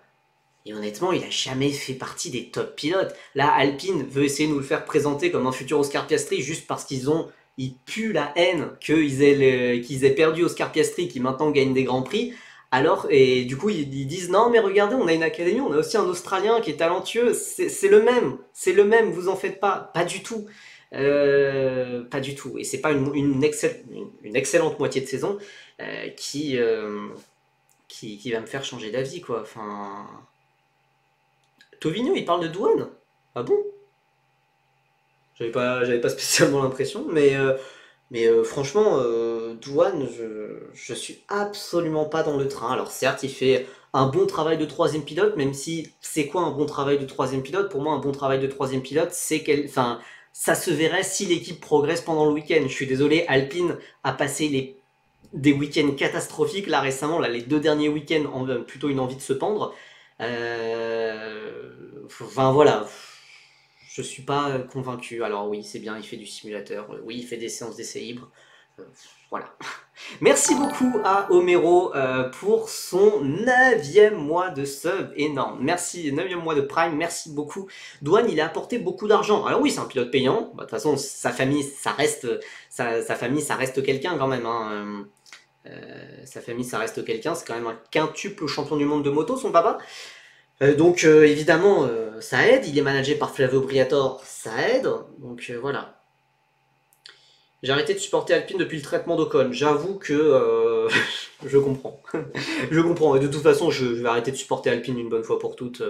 Et honnêtement, il a jamais fait partie des top pilotes. Là, Alpine veut essayer de nous le faire présenter comme un futur Oscar Piastri juste parce ils puent la haine qu'ils aient perdu Oscar Piastri qui maintenant gagne des grands prix. Alors, et du coup, ils disent non, mais regardez, on a une académie, on a aussi un Australien qui est talentueux, c'est le même, vous en faites pas du tout. Pas du tout. Et c'est pas une excellente moitié de saison qui va me faire changer d'avis, quoi. Enfin. Tovino, il parle de Doohan? Ah bon? J'avais pas spécialement l'impression, mais franchement, Doohan, je suis absolument pas dans le train. Alors certes, il fait un bon travail de troisième pilote, même si c'est quoi un bon travail de troisième pilote? Pour moi, un bon travail de troisième pilote, enfin, ça se verrait si l'équipe progresse pendant le week-end. Je suis désolé, Alpine a passé des week-ends catastrophiques là récemment, là les 2 derniers week-ends ont plutôt une envie de se pendre. Enfin voilà, je suis pas convaincu. Alors oui, c'est bien, il fait du simulateur, oui, il fait des séances d'essai libre. Voilà. Merci beaucoup à Homero pour son 9e mois de sub, énorme. Merci, 9e mois de Prime, merci beaucoup. Doohan, il a apporté beaucoup d'argent. Alors oui, c'est un pilote payant. Bah, de toute façon, sa famille, ça reste quelqu'un quand même. Hein. Sa famille, ça reste quelqu'un. C'est quand même un quintuple champion du monde de moto, son papa. Donc évidemment, ça aide. Il est managé par Flavio Briatore, ça aide. Donc voilà. J'ai arrêté de supporter Alpine depuis le traitement d'Ocon. J'avoue que je comprends. Je comprends. Et de toute façon, je vais arrêter de supporter Alpine une bonne fois pour toutes.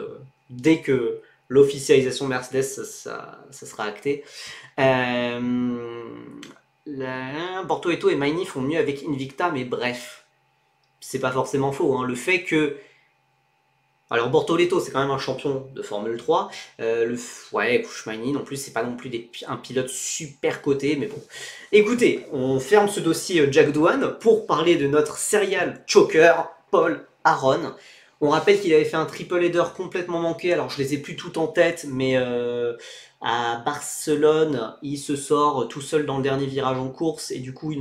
Dès que l'officialisation Mercedes, ça sera acté. Bortoleto et Maini font mieux avec Invicta, mais bref. C'est pas forcément faux. Hein. Le fait que... Alors Bortoleto, c'est quand même un champion de Formule 3. Ouais, Kouchmani non plus, c'est pas non plus un pilote super coté, mais bon. Écoutez, on ferme ce dossier Jack Doohan pour parler de notre serial choker, Paul Aron. On rappelle qu'il avait fait un triple header complètement manqué, alors je les ai plus toutes en tête, mais à Barcelone, il se sort tout seul dans le dernier virage en course, et du coup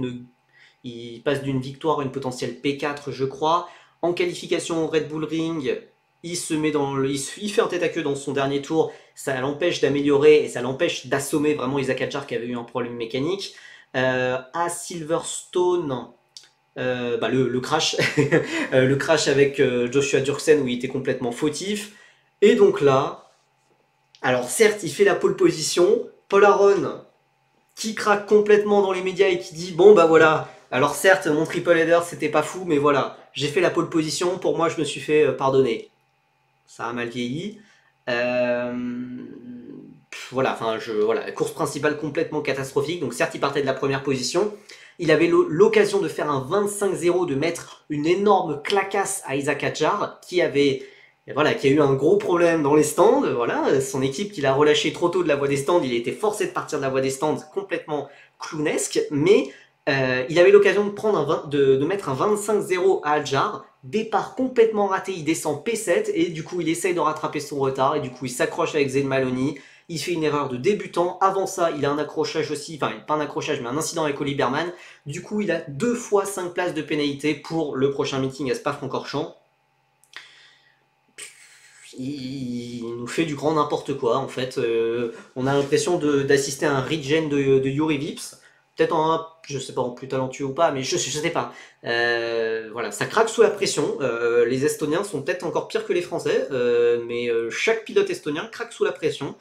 il passe d'une victoire à une potentielle P4, je crois. En qualification au Red Bull Ring, il fait un tête à queue dans son dernier tour, ça l'empêche d'améliorer et ça l'empêche d'assommer vraiment Isaac Hadjar qui avait eu un problème mécanique. À Silverstone, le crash, le crash avec Joshua Durksen où il était complètement fautif. Et donc là, alors certes il fait la pole position, Paul Aron qui craque complètement dans les médias et qui dit bon bah voilà, alors certes mon triple header c'était pas fou mais voilà, j'ai fait la pole position, pour moi je me suis fait pardonner. Ça a mal vieilli. Voilà, course principale complètement catastrophique. Donc certes, il partait de la première position. Il avait l'occasion de faire un 25-0, de mettre une énorme clacasse à Isaac Hadjar, qui a eu un gros problème dans les stands. Voilà, son équipe qui l'a relâché trop tôt de la voie des stands, il a été forcé de partir de la voie des stands, complètement clownesque. Mais il avait l'occasion de mettre un 25-0 à Hadjar. Départ complètement raté, il descend P7 et du coup il essaye de rattraper son retard et du coup il s'accroche avec Zayn Maloney. Il fait une erreur de débutant. Avant ça, il a un accrochage aussi, enfin pas un accrochage mais un incident avec Oli Berman. Du coup il a 2 fois 5 places de pénalité pour le prochain meeting à Spa-Francorchamps. il nous fait du grand n'importe quoi en fait. On a l'impression d'assister à un regen de Yuri Vips. Peut-être je sais pas, en plus talentueux ou pas, mais je sais pas. Voilà, ça craque sous la pression. Les Estoniens sont peut-être encore pires que les Français, mais chaque pilote estonien craque sous la pression.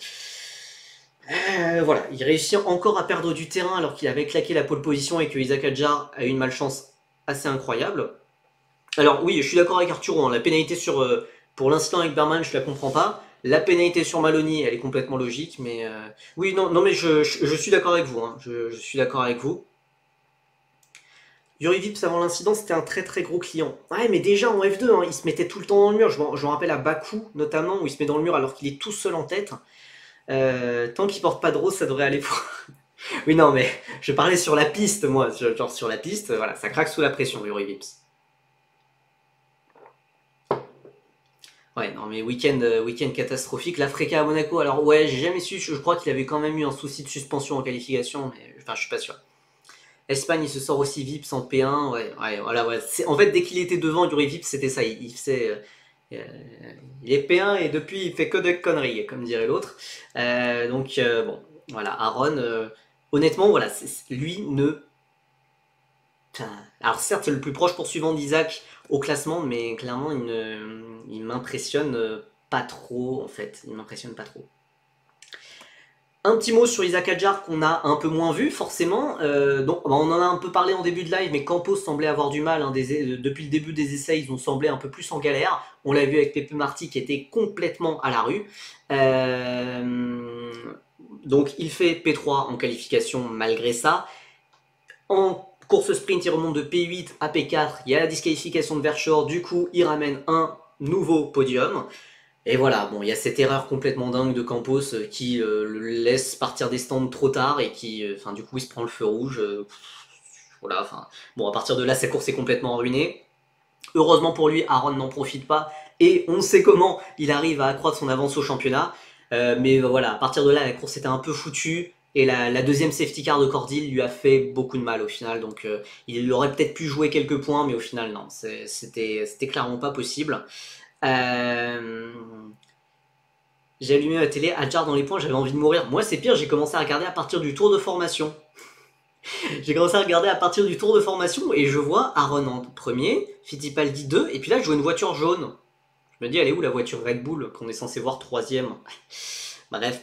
Voilà, il réussit encore à perdre du terrain alors qu'il avait claqué la pole position et que Isaac Hadjar a eu une malchance assez incroyable. Alors oui, je suis d'accord avec Arturo, hein, la pénalité pour l'incident avec Berman, je la comprends pas. La pénalité sur Maloney, elle est complètement logique, mais oui, non, mais je suis d'accord avec vous, hein, je suis d'accord avec vous. Yuri Vips avant l'incident, c'était un très très gros client. Ouais, mais déjà en F2, hein, il se mettait tout le temps dans le mur. Je me rappelle à Bakou notamment, où il se met dans le mur alors qu'il est tout seul en tête. Tant qu'il porte pas de rose, ça devrait aller pour. Oui, non, mais je parlais sur la piste, moi. Genre sur la piste, voilà, ça craque sous la pression, Yuri Vips. Ouais, non, mais week-end catastrophique. La Freca à Monaco, alors ouais, j'ai jamais su. Je crois qu'il avait quand même eu un souci de suspension en qualification, mais enfin, je suis pas sûr. Espagne, il se sort aussi Vips en P1. Ouais, voilà, ouais. En fait, dès qu'il était devant, Yuri Vips, c'était ça. Il faisait. Il est P1 et depuis, il fait que de conneries, comme dirait l'autre. Donc, bon, voilà, Aaron, honnêtement, voilà, lui ne. Enfin, alors, certes, c'est le plus proche poursuivant d'Isaac au classement, mais clairement, il m'impressionne pas trop, en fait. Il m'impressionne pas trop. Un petit mot sur Isaac Hadjar qu'on a un peu moins vu forcément. Donc, on en a un peu parlé en début de live, mais Campos semblait avoir du mal. Hein, depuis le début des essais, ils ont semblé un peu plus en galère. On l'a vu avec Pepe Marty qui était complètement à la rue. Donc il fait P3 en qualification malgré ça. En course sprint, il remonte de P8 à P4. Il y a la disqualification de Verschoor. Du coup, il ramène un nouveau podium. Et voilà, bon, il y a cette erreur complètement dingue de Campos qui le laisse partir des stands trop tard et qui, du coup, il se prend le feu rouge. Voilà, enfin, bon, à partir de là, sa course est complètement ruinée. Heureusement pour lui, Aaron n'en profite pas et on sait comment il arrive à accroître son avance au championnat. Mais voilà, à partir de là, la course était un peu foutue. Et la deuxième safety car de Cordil lui a fait beaucoup de mal au final. Donc il aurait peut-être pu jouer quelques points, mais au final, non. C'était clairement pas possible. J'ai allumé ma télé, Hadjar dans les points, j'avais envie de mourir. Moi, c'est pire, j'ai commencé à regarder à partir du tour de formation. J'ai commencé à regarder à partir du tour de formation et je vois Aaron en premier, Fittipaldi 2, et puis là, je vois une voiture jaune. Je me dis, elle est où la voiture Red Bull qu'on est censé voir troisième? Bref.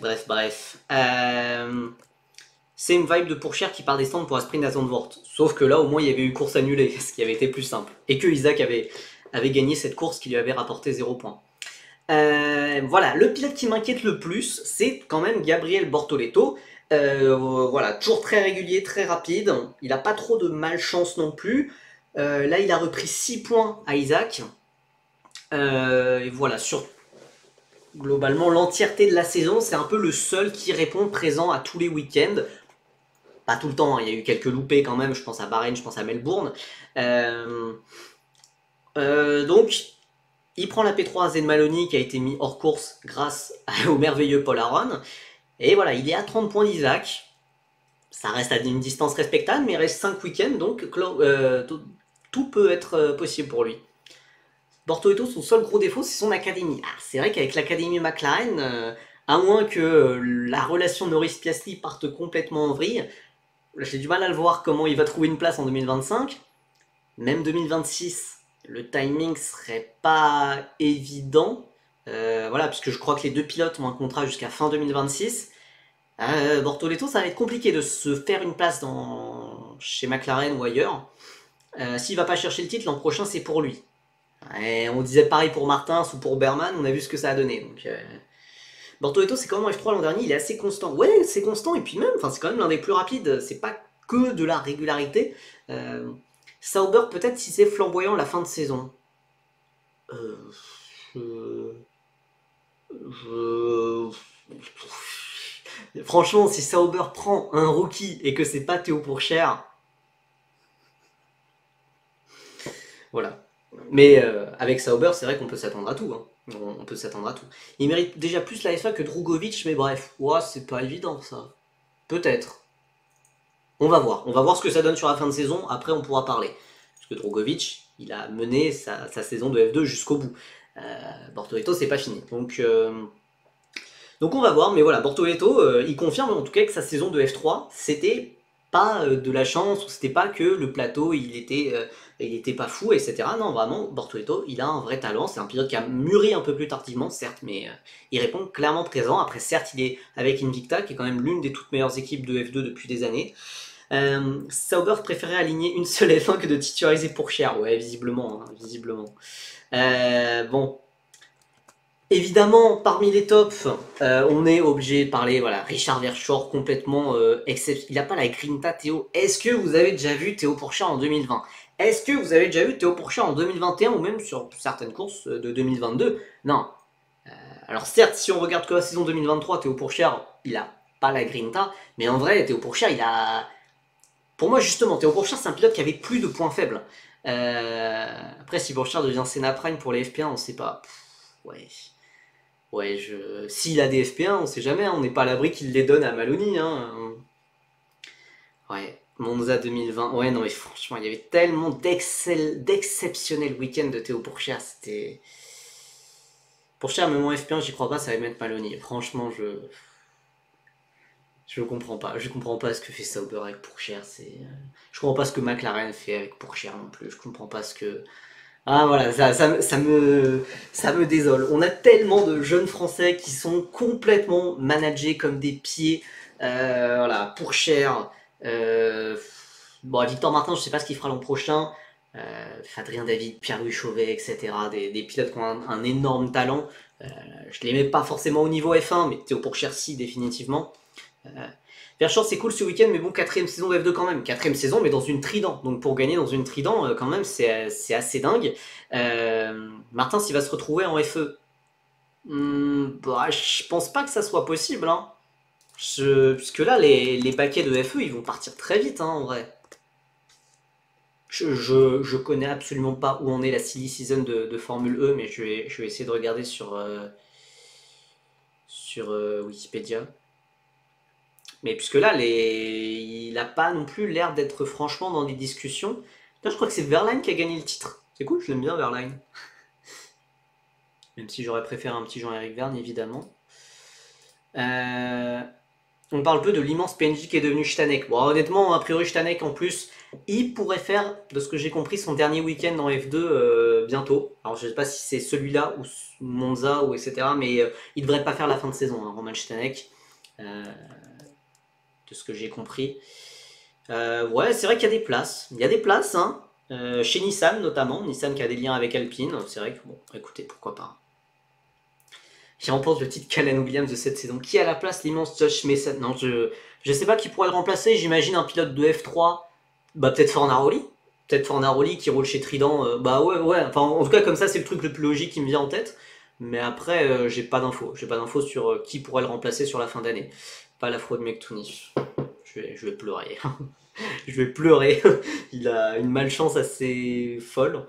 C'est une vibe de Pourchère qui part des stands pour un sprint à Zandvoort. Sauf que là, au moins, il y avait eu course annulée, ce qui avait été plus simple. Et que Isaac avait gagné cette course qui lui avait rapporté 0 points. Voilà, le pilote qui m'inquiète le plus, c'est quand même Gabriel Bortoleto. Voilà, toujours très régulier, très rapide. Il n'a pas trop de malchance non plus. Là, il a repris 6 points à Isaac. Et voilà, sur globalement l'entièreté de la saison, c'est un peu le seul qui répond présent à tous les week-ends. Pas tout le temps, hein, il y a eu quelques loupés quand même, je pense à Bahreïn, je pense à Melbourne. Donc, il prend la P3 à Zen Maloney qui a été mis hors course grâce au merveilleux Paul Aron. Et voilà, il est à 30 points d'Isaac. Ça reste à une distance respectable, mais il reste 5 week-ends, donc tout peut être possible pour lui. Bortoleto, son seul gros défaut, c'est son académie. Ah, c'est vrai qu'avec l'académie McLaren, à moins que la relation Norris-Piastri parte complètement en vrille, j'ai du mal à le voir comment il va trouver une place en 2025. Même 2026, le timing serait pas évident. Voilà, puisque je crois que les deux pilotes ont un contrat jusqu'à fin 2026. Bortoleto, ça va être compliqué de se faire une place chez McLaren ou ailleurs. S'il va pas chercher le titre, l'an prochain, c'est pour lui. Et on disait pareil pour Martins ou pour Berman, on a vu ce que ça a donné. Donc, Bortoleto, c'est quand même en F3 l'an dernier, il est assez constant. Ouais, c'est constant, et puis même, c'est quand même l'un des plus rapides. C'est pas que de la régularité. Sauber, peut-être si c'est flamboyant la fin de saison. Franchement, si Sauber prend un rookie et que c'est pas Théo Pourchère, voilà. Mais avec Sauber, c'est vrai qu'on peut s'attendre à tout. Hein. On peut s'attendre à tout. Il mérite déjà plus la FA que Drugovic, mais bref, ouais, c'est pas évident ça. Peut-être. On va voir. On va voir ce que ça donne sur la fin de saison. Après, on pourra parler. Parce que Drugovic, il a mené sa saison de F2 jusqu'au bout. Bortoleto, c'est pas fini. Donc on va voir, mais voilà, Bortoleto, il confirme en tout cas que sa saison de F3, c'était pas de la chance, ou c'était pas que le plateau, il était pas fou, etc. Non, vraiment, Bortoleto, il a un vrai talent, c'est un pilote qui a mûri un peu plus tardivement, certes, mais il répond clairement présent. Après, certes, il est avec Invicta, qui est quand même l'une des toutes meilleures équipes de F2 depuis des années. Sauber préférait aligner une seule F1 que de titulariser Pourchaire, ouais, visiblement, hein, visiblement. Bon, évidemment, parmi les tops, on est obligé de parler, voilà, Richard Verschoor complètement exceptionnel. Il n'a pas la grinta, Théo. Est-ce que vous avez déjà vu Théo Pourchaire en 2020? Est-ce que vous avez déjà vu Théo Pourchaire en 2021 ou même sur certaines courses de 2022? Non. Alors certes, si on regarde que la saison 2023, Théo Pourchaire, il a pas la grinta, mais en vrai, Théo Pourchaire, il a... Pour moi, justement, Théo Pourchaire, c'est un pilote qui avait plus de points faibles. Après, si Pourchaire devient Senna Prime pour les FP1, on sait pas. Ouais... Ouais, s'il a des FP1, on sait jamais, hein, on n'est pas à l'abri qu'il les donne à Maloney. Hein. Ouais, Monza 2020. Ouais, non, mais franchement, il y avait tellement d'exceptionnels week-ends de Théo Pourchaire. C'était. Pourchaire, même en FP1, j'y crois pas, ça va mettre Maloney. Franchement, je comprends pas. Je comprends pas ce que fait Sauber avec Pourchaire. Je comprends pas ce que McLaren fait avec Pourchaire non plus. Je comprends pas ce que. Ah voilà, ça me désole. On a tellement de jeunes Français qui sont complètement managés comme des pieds. Voilà, Pourchaire. Bon, Victor Martin, je sais pas ce qu'il fera l'an prochain. Adrien David, Pierre-Louis Chauvet, etc. Des pilotes qui ont un énorme talent. Je les mets pas forcément au niveau F1, mais Théo Pourchaire, si, définitivement. Verschoor, c'est cool ce week-end, mais bon, 4ème saison de F2 quand même. 4ème saison, mais dans une Trident. Donc pour gagner dans une Trident, quand même, c'est assez dingue. Martin, s'il va se retrouver en FE, bah, je pense pas que ça soit possible. Hein. Puisque là, les paquets de FE, ils vont partir très vite, hein, en vrai. Je connais absolument pas où en est la silly season de Formule E, mais je vais essayer de regarder sur Wikipédia. Mais puisque là, il n'a pas non plus l'air d'être franchement dans des discussions. Là, je crois que c'est Verlaine qui a gagné le titre. C'est cool, je l'aime bien Verlaine. Même si j'aurais préféré un petit Jean-Éric Vergne, évidemment. On parle peu de l'immense PNJ qui est devenu Stanek. Bon, honnêtement, a priori, Stanek, en plus, il pourrait faire, de ce que j'ai compris, son dernier week-end en F2 bientôt. Alors, je ne sais pas si c'est celui-là, ou Monza, ou etc. Mais il ne devrait pas faire la fin de saison, hein, Roman Stanek. De ce que j'ai compris. Ouais, c'est vrai qu'il y a des places. Il y a des places, hein. Chez Nissan notamment. Nissan qui a des liens avec Alpine. C'est vrai que, bon, écoutez, pourquoi pas. Qui remporte le titre Callan Williams de cette saison. Qui a la place l'immense Josh Mason? Non, je sais pas qui pourrait le remplacer. J'imagine un pilote de F3. Bah, peut-être Fornaroli. Peut-être Fornaroli qui roule chez Trident. Bah ouais. Enfin, en tout cas, comme ça, c'est le truc le plus logique qui me vient en tête. Mais après, j'ai pas d'infos. J'ai pas d'infos sur qui pourrait le remplacer sur la fin d'année. Pas la fraude McTooney. Je vais pleurer. Je vais pleurer. Il a une malchance assez folle.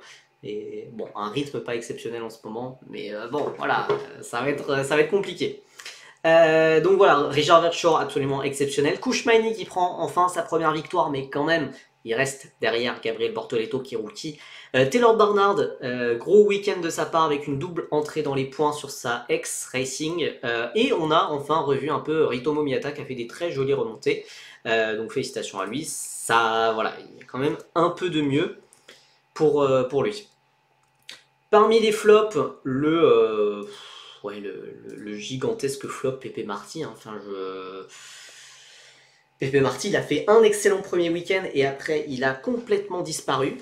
Et bon, un rythme pas exceptionnel en ce moment. Mais bon, voilà, ça va être compliqué. Donc voilà, Richard Verschoor absolument exceptionnel. Kouchmaini qui prend enfin sa première victoire, mais quand même, il reste derrière Gabriel Bortoleto qui est rookie. Taylor Barnard, gros week-end de sa part avec une double entrée dans les points sur sa X-Racing. Et on a enfin revu un peu Ritomo Miyata qui a fait des très jolies remontées. Donc félicitations à lui. Ça, voilà, il y a quand même un peu de mieux pour lui. Parmi les flops, le gigantesque flop Pepe Marty. Hein. Enfin, Pepe Marty, il a fait un excellent premier week-end et après, il a complètement disparu.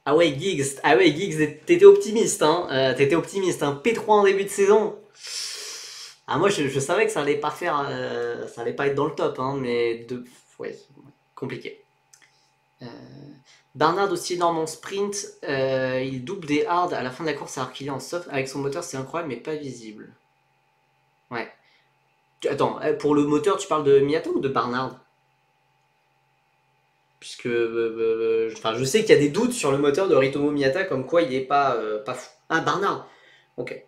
Ah ouais, Giggs, t'étais optimiste, hein. T'étais optimiste, hein. P3 en début de saison. Ah, moi, je savais que ça allait pas faire, ça allait pas être dans le top, hein, mais ouais, compliqué. Barnard aussi énorme en sprint, il double des hards à la fin de la course alors qu'il est en soft avec son moteur, c'est incroyable mais pas visible. Ouais. Attends, pour le moteur tu parles de Miyata ou de Barnard? Puisque enfin, je sais qu'il y a des doutes sur le moteur de Ritomo Miyata comme quoi il est pas fou. Ah, Barnard. Ok.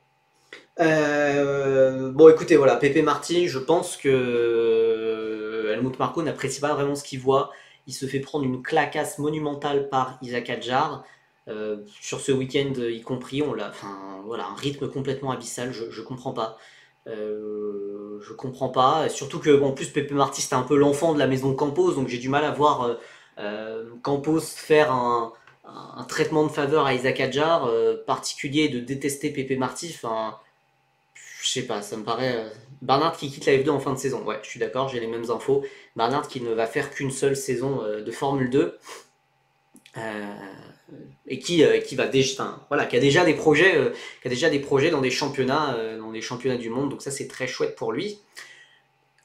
Bon écoutez, voilà, Pepe Marty, je pense que Helmut Marko n'apprécie pas vraiment ce qu'il voit. Il se fait prendre une clacasse monumentale par Isaac Adjar. sur ce week-end y compris, enfin voilà, un rythme complètement abyssal, je comprends pas. Je comprends pas, surtout que bon, en plus Pepe Marty c'était un peu l'enfant de la maison Campos, donc j'ai du mal à voir Campos faire un traitement de faveur à Isaac Adjar, particulier de détester Pepe Marty, enfin je sais pas, ça me paraît. Barnard qui quitte la F2 en fin de saison, ouais, je suis d'accord, j'ai les mêmes infos. Barnard qui ne va faire qu'une seule saison de Formule 2. Euh, et qui va déjà, enfin, voilà, qui a déjà des projets dans des championnats du monde, donc ça c'est très chouette pour lui.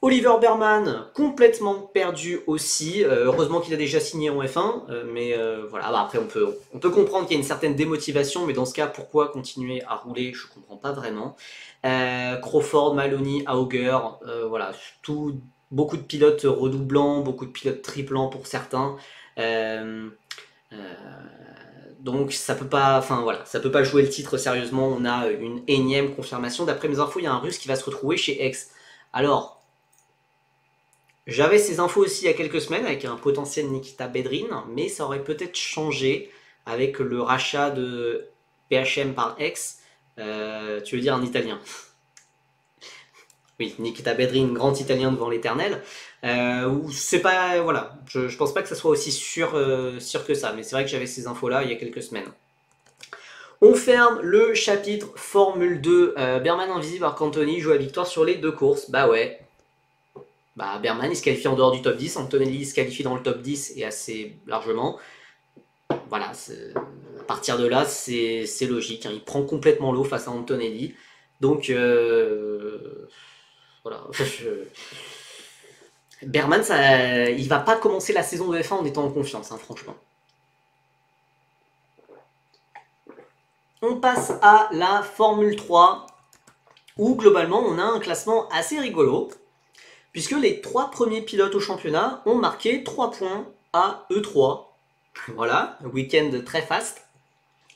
Oliver Berman, complètement perdu aussi. Heureusement qu'il a déjà signé en F1, mais voilà. Bah, après, on peut comprendre qu'il y a une certaine démotivation, mais dans ce cas, pourquoi continuer à rouler? Je comprends pas vraiment. Crawford, Maloney, Auger, voilà, beaucoup de pilotes redoublants, beaucoup de pilotes triplants pour certains. Euh, euh, donc ça peut pas, enfin voilà, ça peut pas jouer le titre sérieusement. On a une énième confirmation. D'après mes infos, il y a un Russe qui va se retrouver chez X. Alors, j'avais ces infos aussi il y a quelques semaines avec un potentiel Nikita Bedrin, mais ça aurait peut-être changé avec le rachat de PHM par X. Tu veux dire un Italien? Oui, Nikita Bedrin, grand Italien devant l'éternel. C'est pas, voilà, je pense pas que ça soit aussi sûr que ça, mais c'est vrai que j'avais ces infos-là il y a quelques semaines. On ferme le chapitre Formule 2. Berman invisible alors qu'Anthony joue à victoire sur les deux courses. Bah ouais. Bah Berman il se qualifie en dehors du top 10. Antonelli se qualifie dans le top 10 et assez largement. Voilà, à partir de là, c'est logique. Hein. Il prend complètement l'eau face à Antonelli. Donc, voilà. Berman, il va pas commencer la saison de F1 en étant en confiance, hein, franchement. On passe à la Formule 3, où globalement on a un classement assez rigolo, puisque les 3 premiers pilotes au championnat ont marqué 3 points à E3. Voilà, week-end très fast.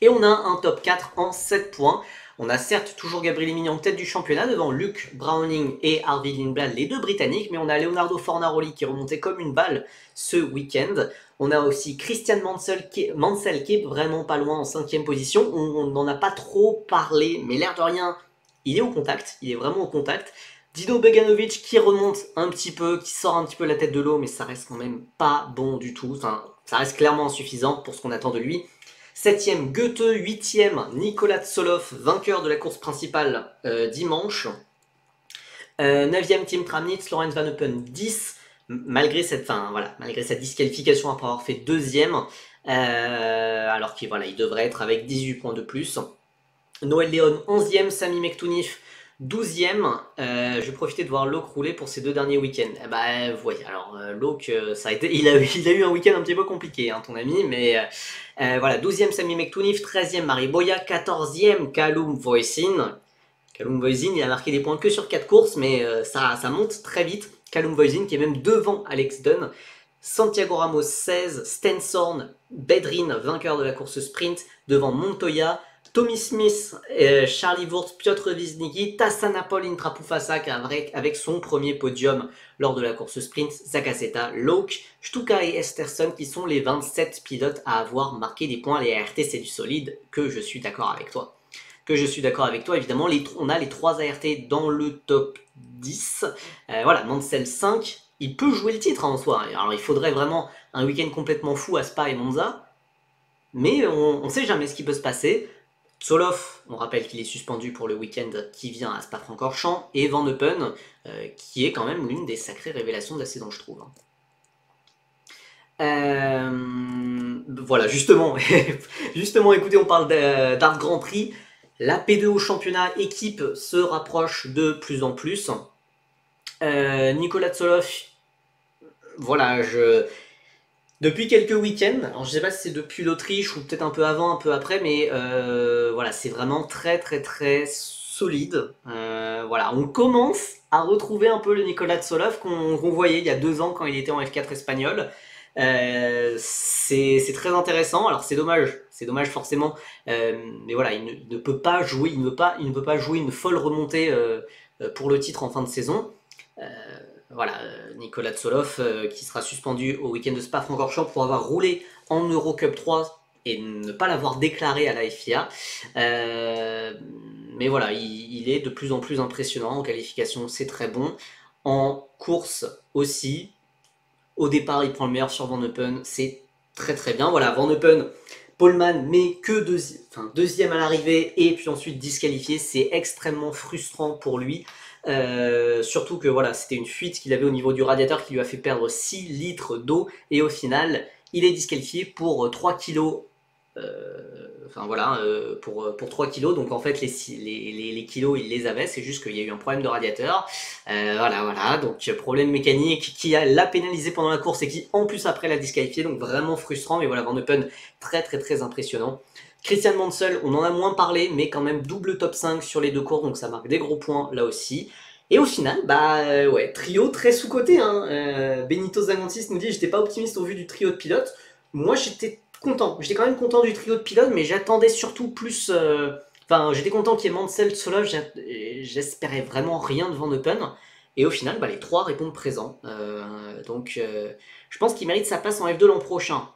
Et on a un top 4 en 7 points. On a certes toujours Gabriel Mignon en tête du championnat devant Luke Browning et Harvey Lindblad, les deux britanniques, mais on a Leonardo Fornaroli qui remontait comme une balle ce week-end. On a aussi Christian Mansell qui est vraiment pas loin en 5ème position. On n'en a pas trop parlé, mais l'air de rien, il est au contact, il est vraiment au contact. Dino Beganovic qui remonte un petit peu, qui sort un petit peu la tête de l'eau, mais ça reste quand même pas bon du tout. Enfin, ça reste clairement insuffisant pour ce qu'on attend de lui. 7ème Goethe, 8ème Nicolas Tsoloff, vainqueur de la course principale dimanche. 9ème Tim Tramnitz, Lorenz Van Eupen 10, malgré cette disqualification après avoir fait 2ème, alors qu'il il devrait être avec 18 points de plus. Noël Léon 11ème, Sami Mektounif 12ème. Je vais profiter de voir Locke rouler pour ces 2 derniers week-ends. Oui, alors Locke, il a eu un week-end un petit peu compliqué, hein, ton ami, mais voilà, 12ème Sami Mektounif, 13ème Marie Boya, 14ème Callum Voisin. Callum Voisin, il a marqué des points que sur 4 courses, mais ça monte très vite. Callum Voisin qui est même devant Alex Dunn. Santiago Ramos 16, Stensorn, Bedrin, vainqueur de la course sprint, devant Montoya, Tommy Smith, Charlie Wurz, Piotr Wisnicki, Tassanapol Intrapufasa avec son premier podium lors de la course sprint, Zakaseta, Locke, Stuka et Esterson qui sont les 27 pilotes à avoir marqué des points. Les ART c'est du solide, que je suis d'accord avec toi. Évidemment, on a les 3 ART dans le top 10. Voilà, Mansell 5, il peut jouer le titre en soi. Alors il faudrait vraiment un week-end complètement fou à Spa et Monza, mais on ne sait jamais ce qui peut se passer. Tsoloff, on rappelle qu'il est suspendu pour le week-end qui vient à Spa-Francorchamps, et Van Eupen, qui est quand même l'une des sacrées révélations de la saison, je trouve. Voilà, justement, écoutez, on parle d'Art Grand Prix. La P2 au championnat équipe se rapproche de plus en plus. Nicolas Tsoloff, voilà, depuis quelques week-ends, alors je sais pas si c'est depuis l'Autriche ou peut-être un peu avant, un peu après, mais voilà, c'est vraiment très très très solide. Voilà, on commence à retrouver un peu le Nicolas Tsoloff qu'on voyait il y a 2 ans quand il était en F4 espagnol. C'est très intéressant. Alors c'est dommage forcément, mais voilà, il ne peut pas jouer, il ne peut pas jouer une folle remontée pour le titre en fin de saison. Voilà, Nicolas Tsoloff qui sera suspendu au week-end de Spa-Francorchamps pour avoir roulé en Eurocup 3 et ne pas l'avoir déclaré à la FIA. Mais voilà, il est de plus en plus impressionnant. En qualification, c'est très bon. En course aussi. Au départ, il prend le meilleur sur Van Eupen. C'est très très bien. Voilà, Van Eupen, Poleman met que deuxième à l'arrivée et puis ensuite disqualifié. C'est extrêmement frustrant pour lui. Surtout que voilà, c'était une fuite qu'il avait au niveau du radiateur qui lui a fait perdre 6 litres d'eau et au final, il est disqualifié pour 3 kilos. Enfin voilà, pour 3 kilos. Donc en fait, les kilos, il les avait. C'est juste qu'il y a eu un problème de radiateur. Voilà. Donc problème mécanique qui l'a pénalisé pendant la course et qui en plus après l'a disqualifié. Donc vraiment frustrant. Mais voilà, Van Eupen, très très très impressionnant. Christian Mansell, on en a moins parlé, mais quand même double top 5 sur les deux courses. Donc ça marque des gros points là aussi. Et au final, ouais, trio très sous-coté. Hein. Benito Zangantis nous dit: j'étais pas optimiste au vu du trio de pilotes. Moi j'étais content. J'étais quand même content du trio de pilotes, mais j'attendais surtout plus. Enfin, j'étais content qu'il y ait Mansell, Tsolov. J'espérais vraiment rien de Van Eupen. Et au final, les trois répondent présents. Donc, je pense qu'il mérite sa place en F2 l'an prochain.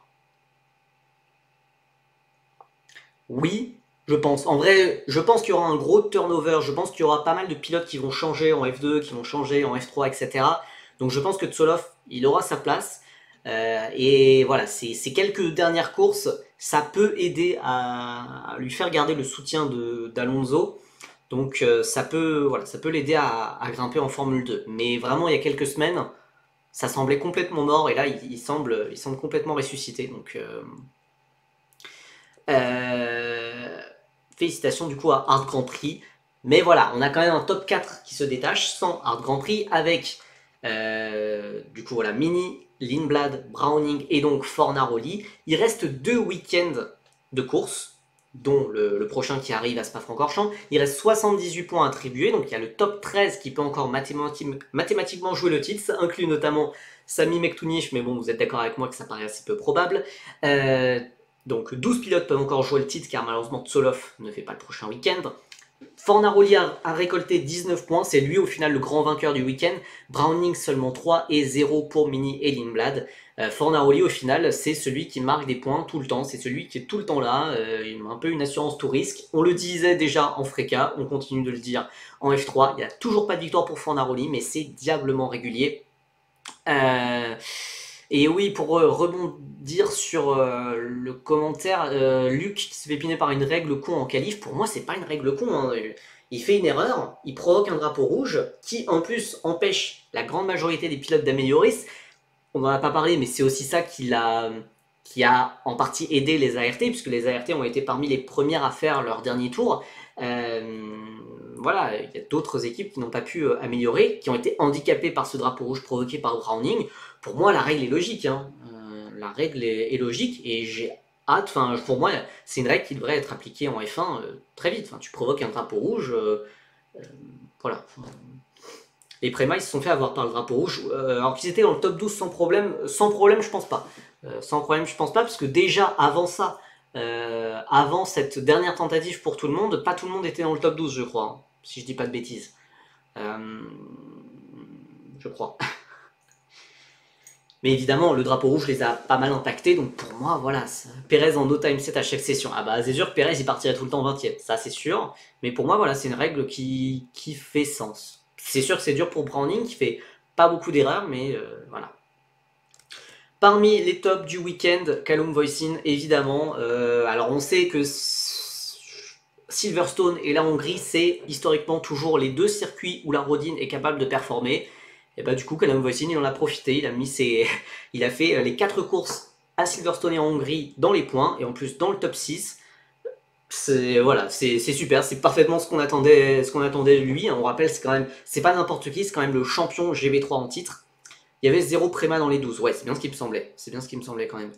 Oui, je pense. En vrai, je pense qu'il y aura un gros turnover. Je pense qu'il y aura pas mal de pilotes qui vont changer en F2, qui vont changer en F3, etc. Donc, je pense que Tsolov, il aura sa place. Et voilà, ces quelques dernières courses, ça peut aider à lui faire garder le soutien d'Alonso. Donc ça peut l'aider à grimper en Formule 2. Mais vraiment, il y a quelques semaines, ça semblait complètement mort et là, il semble complètement ressuscité. Donc félicitations du coup à Hard Grand Prix. Mais voilà, on a quand même un top 4 qui se détache sans Hard Grand Prix avec du coup voilà, Mini, Lindblad, Browning et donc Fornaroli. Il reste 2 week-ends de course, dont le prochain qui arrive à Spa-Francorchamps. Il reste 78 points attribués, donc il y a le top 13 qui peut encore mathématiquement jouer le titre. Ça inclut notamment Sami Mektounich, mais bon, vous êtes d'accord avec moi que ça paraît assez peu probable. Donc 12 pilotes peuvent encore jouer le titre car malheureusement Tsolov ne fait pas le prochain week-end. Fornaroli a récolté 19 points, c'est lui au final le grand vainqueur du week-end. Browning seulement 3 et 0 pour Mini et Lindblad. Fornaroli au final c'est celui qui marque des points tout le temps, c'est celui qui est tout le temps là, un peu une assurance tout risque. On le disait déjà en Freca, on continue de le dire en F3, il n'y a toujours pas de victoire pour Fornaroli mais c'est diablement régulier. Et oui, pour rebondir sur le commentaire, Luc qui se fait piner par une règle con en qualif, pour moi c'est pas une règle con. Hein. Il fait une erreur, il provoque un drapeau rouge qui en plus empêche la grande majorité des pilotes d'améliorer. On n'en a pas parlé, mais c'est aussi ça qui a en partie aidé les ART, puisque les ART ont été parmi les premières à faire leur dernier tour. Voilà, il y a d'autres équipes qui n'ont pas pu améliorer, qui ont été handicapées par ce drapeau rouge provoqué par Browning. Pour moi, la règle est logique. Hein. La règle est logique et j'ai hâte. Enfin, pour moi, c'est une règle qui devrait être appliquée en F1 très vite. Enfin, tu provoques un drapeau rouge. Voilà. Les Préma, ils se sont fait avoir par le drapeau rouge. Alors qu'ils étaient dans le top 12 sans problème, je pense pas. Sans problème, je pense pas, parce que déjà, avant ça, avant cette dernière tentative pour tout le monde, pas tout le monde était dans le top 12, je crois. Hein, si je dis pas de bêtises. Je crois. Mais évidemment, le drapeau rouge les a pas mal impactés, donc pour moi, voilà, Pérez en no time set à chaque session. Ah bah, c'est sûr que Pérez, il partirait tout le temps 20ème, ça c'est sûr. Mais pour moi, voilà, c'est une règle qui fait sens. C'est sûr que c'est dur pour Browning, qui fait pas beaucoup d'erreurs, mais voilà. Parmi les tops du week-end, Callum Voisin, évidemment. Alors on sait que Silverstone et la Hongrie, c'est historiquement toujours les deux circuits où la Rodine est capable de performer. Et bah du coup, Callum Voisin, il en a profité, il a fait les 4 courses à Silverstone et en Hongrie dans les points, et en plus dans le top 6. Voilà, c'est super, c'est parfaitement ce qu'on attendait de lui. On rappelle, c'est pas n'importe qui, c'est quand même le champion GB3 en titre. Il y avait 0 Préma dans les 12, ouais, c'est bien ce qui me semblait. C'est bien ce qui me semblait quand même.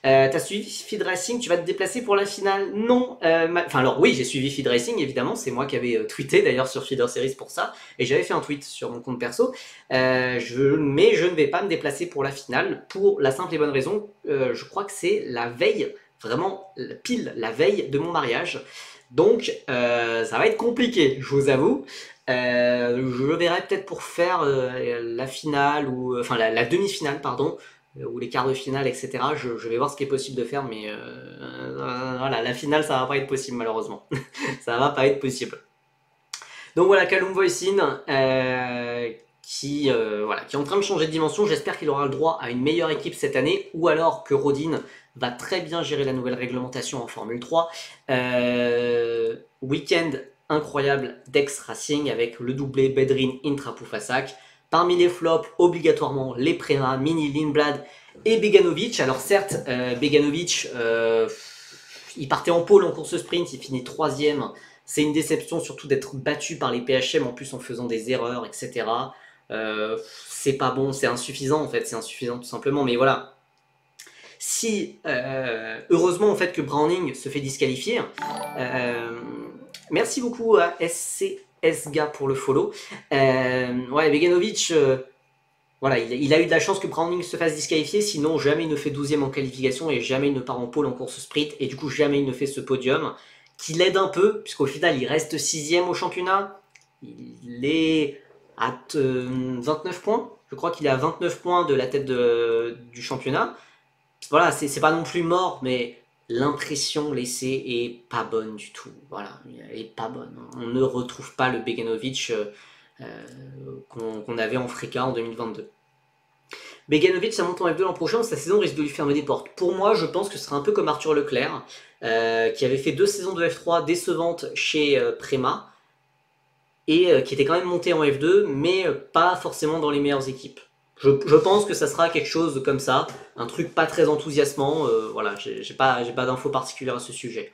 T'as suivi Feed Racing, tu vas te déplacer pour la finale? Non. Enfin alors oui, j'ai suivi Feed Racing, évidemment, c'est moi qui avais tweeté d'ailleurs sur Feeder Series pour ça, et j'avais fait un tweet sur mon compte perso. Mais je ne vais pas me déplacer pour la finale, pour la simple et bonne raison, je crois que c'est la veille, vraiment pile la veille de mon mariage. Donc ça va être compliqué, je vous avoue. Je le verrai peut-être pour faire la finale, ou enfin la demi-finale, pardon, ou les quarts de finale, etc. Je vais voir ce qui est possible de faire, mais voilà, la finale, ça va pas être possible malheureusement. Ça va pas être possible. Donc voilà, Callum Voisin, voilà, qui est en train de changer de dimension. J'espère qu'il aura le droit à une meilleure équipe cette année, ou alors que Rodin va très bien gérer la nouvelle réglementation en Formule 3. Week-end incroyable d'Ex Racing avec le doublé Bedrin Intra-Poufassak. Parmi les flops, obligatoirement les Prema, Mini Lindblad et Beganovic. Alors certes, Beganovic, il partait en pôle en course sprint, il finit 3ème. C'est une déception surtout d'être battu par les PHM en plus en faisant des erreurs, etc. C'est pas bon, c'est insuffisant en fait, c'est insuffisant tout simplement. Mais voilà, si heureusement en fait que Browning se fait disqualifier. Merci beaucoup à SCSGA pour le follow. Ouais, Beganovic, voilà, il a eu de la chance que Browning se fasse disqualifier, sinon jamais il ne fait 12ème en qualification et jamais il ne part en pôle en course sprint et du coup jamais il ne fait ce podium qui l'aide un peu, puisqu'au final il reste 6ème au championnat, il est à 29 points, je crois qu'il est à 29 points de la tête du championnat. Voilà, c'est pas non plus mort, mais l'impression laissée est pas bonne du tout. Voilà, elle est pas bonne. On ne retrouve pas le Beganovic qu'on avait en Frika en 2022. Beganovic, ça monte en F2 l'an prochain, sa saison risque de lui fermer des portes. Pour moi, je pense que ce sera un peu comme Arthur Leclerc, qui avait fait 2 saisons de F3 décevantes chez Prema, et qui était quand même monté en F2, mais pas forcément dans les meilleures équipes. Je pense que ça sera quelque chose comme ça, un truc pas très enthousiasmant, voilà, j'ai pas d'infos particulières à ce sujet.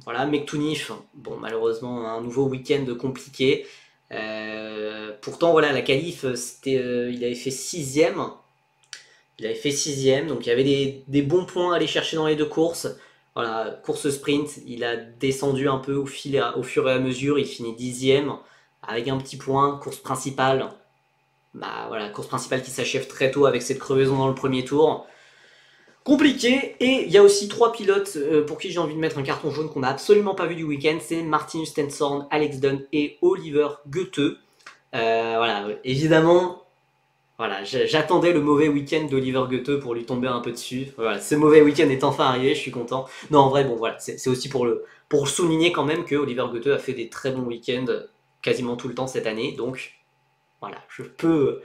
Voilà, Mektounif, bon malheureusement un nouveau week-end compliqué. Pourtant voilà, la qualif, il avait fait 6ème. Il avait fait 6ème, donc il y avait des bons points à aller chercher dans les deux courses. Voilà, course sprint, il a descendu un peu au fur et à mesure, il finit 10ème avec un petit point. Course principale, bah voilà, course principale qui s'achève très tôt avec cette crevaison dans le premier tour. Compliqué, et il y a aussi 3 pilotes pour qui j'ai envie de mettre un carton jaune qu'on n'a absolument pas vu du week-end, c'est Martin Stenson, Alex Dunn et Oliver Goethe. Voilà, évidemment, voilà, j'attendais le mauvais week-end d'Oliver Goethe pour lui tomber un peu dessus. Voilà, ce mauvais week-end est enfin arrivé, je suis content. Non, en vrai, bon, voilà, c'est aussi pour souligner quand même que Oliver Goethe a fait des très bons week-ends quasiment tout le temps cette année. Donc, voilà, je peux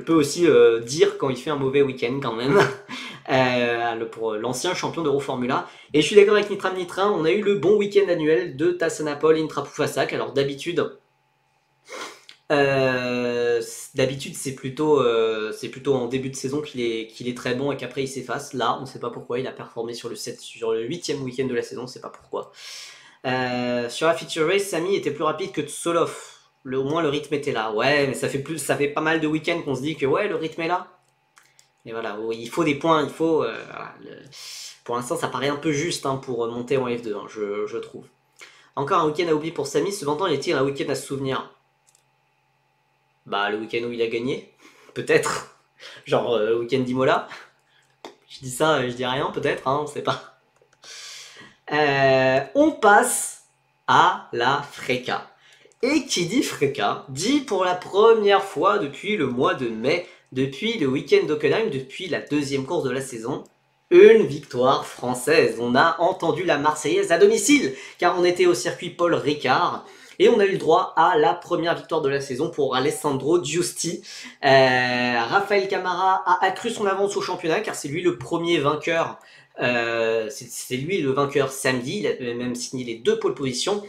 aussi dire quand il fait un mauvais week-end quand même. Pour l'ancien champion d'Euroformula. Et je suis d'accord avec Nitram Nitrin, on a eu le bon week-end annuel de Tassanapol Intra-Poufassak. Alors d'habitude, c'est plutôt en début de saison qu'il est très bon et qu'après il s'efface. Là, on ne sait pas pourquoi, il a performé sur le 8ème week-end de la saison, on ne sait pas pourquoi. Sur la feature race, Sami était plus rapide que Tsoloff. Au moins le rythme était là. Ouais, mais ça fait pas mal de week-ends qu'on se dit que ouais, le rythme est là. Et voilà, il faut des points, pour l'instant ça paraît un peu juste hein, pour monter en F2, hein, je trouve. Encore un week-end à oublier pour Sami, cependant il est-il un week-end à se souvenir? Bah le week-end où il a gagné, peut-être. Genre le week-end d'Imola. Je dis ça, je dis rien, peut-être, hein, on sait pas. On passe à la Freka. Et qui dit Freka, dit pour la première fois depuis le mois de mai, depuis le week-end d'Hockenheim, depuis la 2ème course de la saison, une victoire française. On a entendu la Marseillaise à domicile, car on était au circuit Paul Ricard, et on a eu le droit à la première victoire de la saison pour Alessandro Giusti. Raphaël Camara a accru son avance au championnat, car c'est lui le premier vainqueur. C'est lui le vainqueur samedi, il a même signé les 2 pole positions.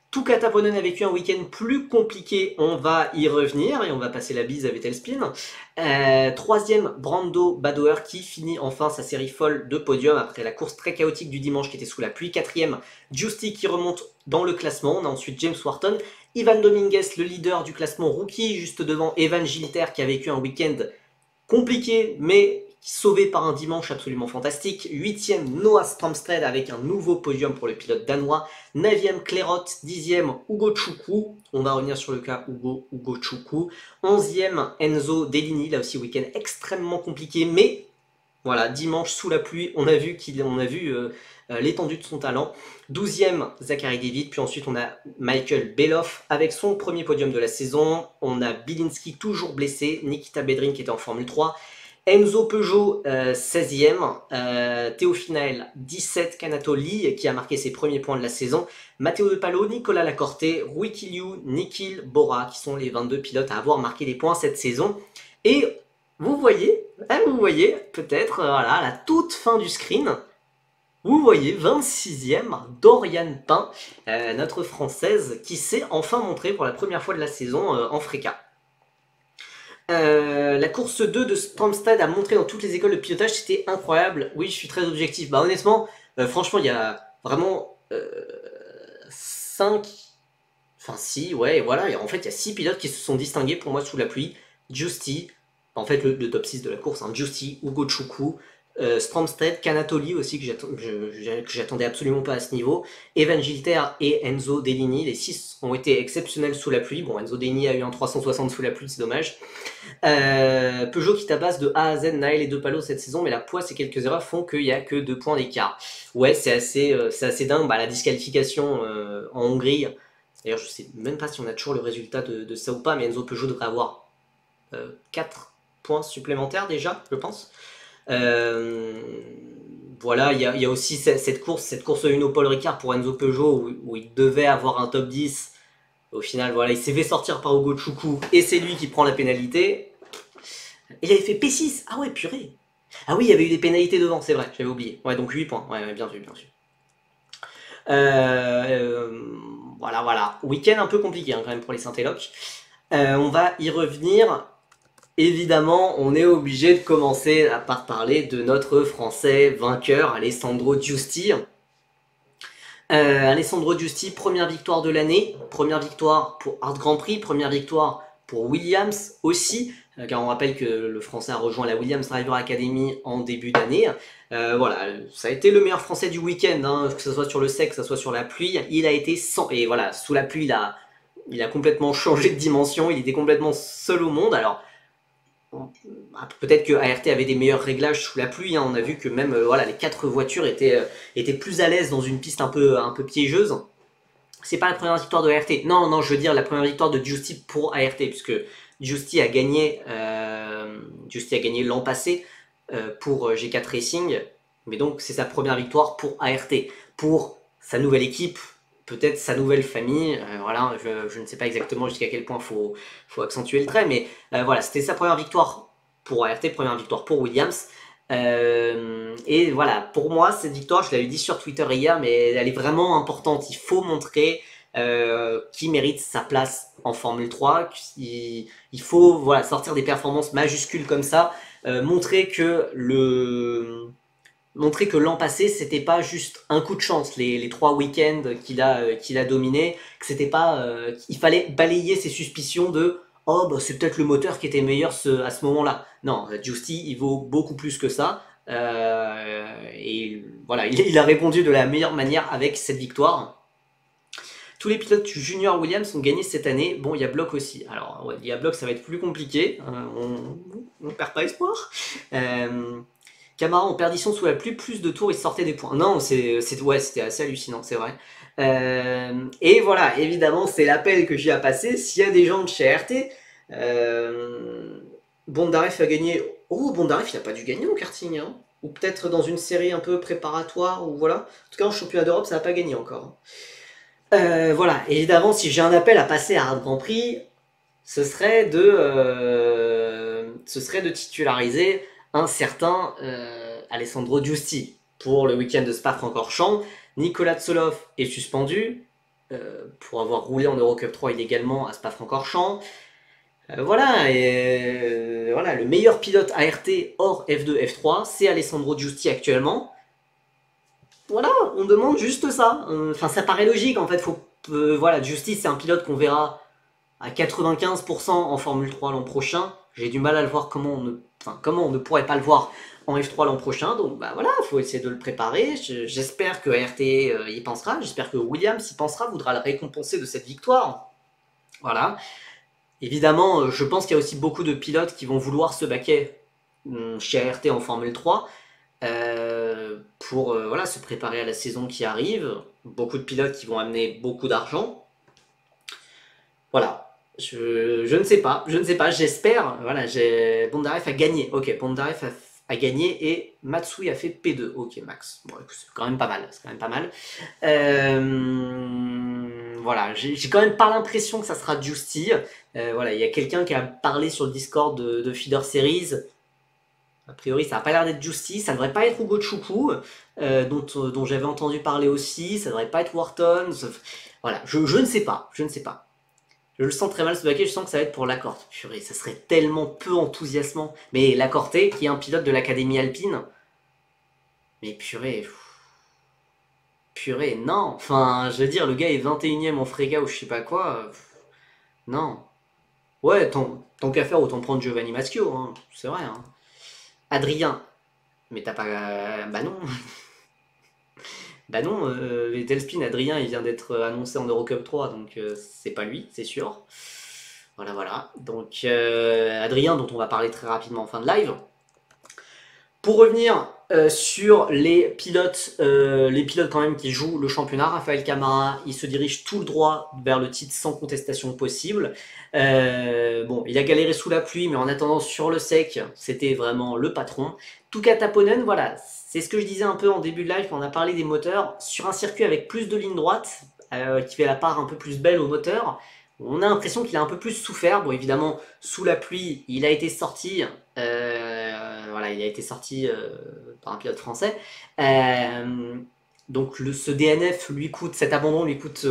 Tuka Taponen a vécu un week-end plus compliqué, on va y revenir et on va passer la bise à Vettel Spin. 3ème, Brando Badoer qui finit enfin sa série folle de podium après la course très chaotique du dimanche qui était sous la pluie. 4ème, Giusti qui remonte dans le classement. On a ensuite James Wharton, Ivan Dominguez, le leader du classement rookie, juste devant Evan Gilter qui a vécu un week-end compliqué mais sauvé par un dimanche absolument fantastique. 8ème, Noah Stromsted avec un nouveau podium pour le pilote danois. 9ème, Clairot. 10ème, Ugo Chukwu. On va revenir sur le cas Ugo Chukwu. 11ème, Enzo Dellini. Là aussi, week-end extrêmement compliqué. Mais voilà, dimanche sous la pluie, on a vu l'étendue de son talent. 12e, Zachary David, puis ensuite on a Michael Beloff avec son premier podium de la saison. On a Bilinski toujours blessé, Nikita Bedrin qui était en Formule 3, Enzo Peugeot 16e, Théo Finael 17, Canatoli qui a marqué ses premiers points de la saison, Matteo De Palo, Nicolas Lacorte, Rui Kiliu, Nikhil Bora qui sont les 22 pilotes à avoir marqué des points cette saison. Et vous voyez peut-être à la toute fin du screen, vous voyez 26e Doriane Pain, notre française qui s'est enfin montrée pour la première fois de la saison en Freca. La course 2 de Stromstad a montré dans toutes les écoles de pilotage, c'était incroyable. Oui, je suis très objectif. Bah honnêtement, franchement, il y a vraiment 5... Enfin si, ouais, voilà. Et en fait, il y a 6 pilotes qui se sont distingués pour moi sous la pluie. Giusti, en fait le top 6 de la course, hein. Giusti, Ugo Chukwu, Stromstad, Canatoli aussi, que j'attendais absolument pas à ce niveau, Evan Gilter et Enzo Dellini, les 6 ont été exceptionnels sous la pluie. Bon, Enzo Dellini a eu un 360 sous la pluie, c'est dommage. Peugeot qui tabasse de A à Z Naël et De Palo cette saison, mais la poisse et quelques erreurs font qu'il n'y a que 2 points d'écart. Ouais, c'est assez dingue. Bah, la disqualification en Hongrie, d'ailleurs je sais même pas si on a toujours le résultat de ça ou pas, mais Enzo Peugeot devrait avoir 4 points supplémentaires déjà, je pense. Voilà, il y a aussi cette course 1 au Paul Ricard pour Enzo Peugeot où il devait avoir un top 10. Au final, voilà, il s'est fait sortir par Ugo Chukwu et c'est lui qui prend la pénalité. Et il avait fait P6. Ah ouais, purée. Ah oui, il y avait eu des pénalités devant, c'est vrai, j'avais oublié. Ouais, donc 8 points. Ouais, bien vu, bien vu. Voilà. Week-end un peu compliqué hein, quand même pour les Saint-Éloc. On va y revenir. Évidemment, on est obligé de commencer par parler de notre Français vainqueur, Alessandro Giusti. Alessandro Giusti, première victoire de l'année, première victoire pour Art Grand Prix, première victoire pour Williams aussi, car on rappelle que le Français a rejoint la Williams Driver Academy en début d'année. Voilà, ça a été le meilleur Français du week-end, hein, que ce soit sur le sec, que ce soit sur la pluie. Il a été et voilà, sous la pluie, il a complètement changé de dimension, il était complètement seul au monde. Alors, peut-être que ART avait des meilleurs réglages sous la pluie, hein. On a vu que même voilà, les 4 voitures étaient plus à l'aise dans une piste un peu piégeuse. C'est pas la première victoire de ART, non, je veux dire la première victoire de Giusti pour ART, puisque Giusti a gagné l'an passé pour G4 Racing, mais donc c'est sa première victoire pour ART, pour sa nouvelle équipe, peut-être sa nouvelle famille, voilà, je ne sais pas exactement jusqu'à quel point faut accentuer le trait, mais voilà, c'était sa première victoire pour ART, première victoire pour Williams. Et voilà, pour moi, cette victoire, je l'avais dit sur Twitter hier, mais elle est vraiment importante. Il faut montrer qui mérite sa place en Formule 3. Il faut voilà, sortir des performances majuscules comme ça, montrer que l'an passé, c'était pas juste un coup de chance, les 3 week-ends qu'il a dominé, que c'était pas, il fallait balayer ses suspicions de oh bah c'est peut-être le moteur qui était meilleur à ce moment-là. Non, Giusti, il vaut beaucoup plus que ça. Et voilà, il a répondu de la meilleure manière avec cette victoire. Tous les pilotes junior Williams ont gagné cette année. Bon, il y a Block aussi. Alors, ouais, il y a Block, ça va être plus compliqué. On perd pas espoir. Camara en perdition sous la pluie, plus de tours, il sortait des points. Non, c'était assez hallucinant, c'est vrai. Et voilà, évidemment, c'est l'appel que j'ai à passer. S'il y a des gens de chez RT, Bondaref a gagné. Oh, Bondaref, il n'a pas dû gagner en karting, hein. Ou peut-être dans une série un peu préparatoire, ou voilà. En tout cas, en championnat d'Europe, ça n'a pas gagné encore. Voilà, évidemment, si j'ai un appel à passer à Art Grand Prix, ce serait de titulariser un certain Alessandro Giusti pour le week-end de Spa-Francorchamps. Nicolas Tsolov est suspendu pour avoir roulé en Eurocup 3 illégalement à Spa-Francorchamps. Voilà, le meilleur pilote ART hors F2, F3, c'est Alessandro Giusti actuellement. Voilà, on demande juste ça. Enfin, ça paraît logique en fait. Voilà, Giusti, c'est un pilote qu'on verra à 95% en Formule 3 l'an prochain. J'ai du mal à le voir comment on ne pourrait pas le voir en F3 l'an prochain. Donc bah voilà, il faut essayer de le préparer. J'espère que ART y pensera. J'espère que Williams y pensera, voudra le récompenser de cette victoire. Voilà. Évidemment, je pense qu'il y a aussi beaucoup de pilotes qui vont vouloir se baquer chez ART en Formule 3. pour voilà, se préparer à la saison qui arrive. Beaucoup de pilotes qui vont amener beaucoup d'argent. Voilà. Je ne sais pas, j'espère. Voilà, Bondaref a gagné. Ok, Bondaref a gagné et Matsui a fait P2. Ok, Max. Bon, c'est quand même pas mal. C'est quand même pas mal. Voilà, j'ai quand même pas l'impression que ça sera Justy. Voilà, il y a quelqu'un qui a parlé sur le Discord de Feeder Series. A priori, ça n'a pas l'air d'être Justy. Ça devrait pas être Ugo Chukwu, dont j'avais entendu parler aussi. Ça devrait pas être Wharton. Voilà, je ne sais pas. Je ne sais pas. Je le sens très mal ce baquet, je sens que ça va être pour Lacorte. Purée, ça serait tellement peu enthousiasmant. Mais Lacorte, qui est un pilote de l'Académie Alpine. Mais purée. Purée, non. Enfin, je veux dire, le gars est 21ème en Frega ou je sais pas quoi. Non. Ouais, tant qu'à faire, autant prendre Giovanni Maschio, hein. C'est vrai. Hein. Adrien. Mais t'as pas. Bah non. Bah non, Vettelspin, Adrien, il vient d'être annoncé en Eurocup 3, donc c'est pas lui, c'est sûr. Voilà, voilà. Donc Adrien, dont on va parler très rapidement en fin de live. Pour revenir sur les pilotes quand même qui jouent le championnat, Raphaël Camara, il se dirige tout le droit vers le titre sans contestation possible. Bon, il a galéré sous la pluie, mais en attendant sur le sec, c'était vraiment le patron. Tuka Taponen, voilà, c'est ce que je disais un peu en début de live quand on a parlé des moteurs. Sur un circuit avec plus de lignes droites, qui fait la part un peu plus belle au moteur, on a l'impression qu'il a un peu plus souffert. Bon, évidemment, sous la pluie, il a été sorti. Voilà, il a été sorti par un pilote français. Donc ce DNF cet abandon lui coûte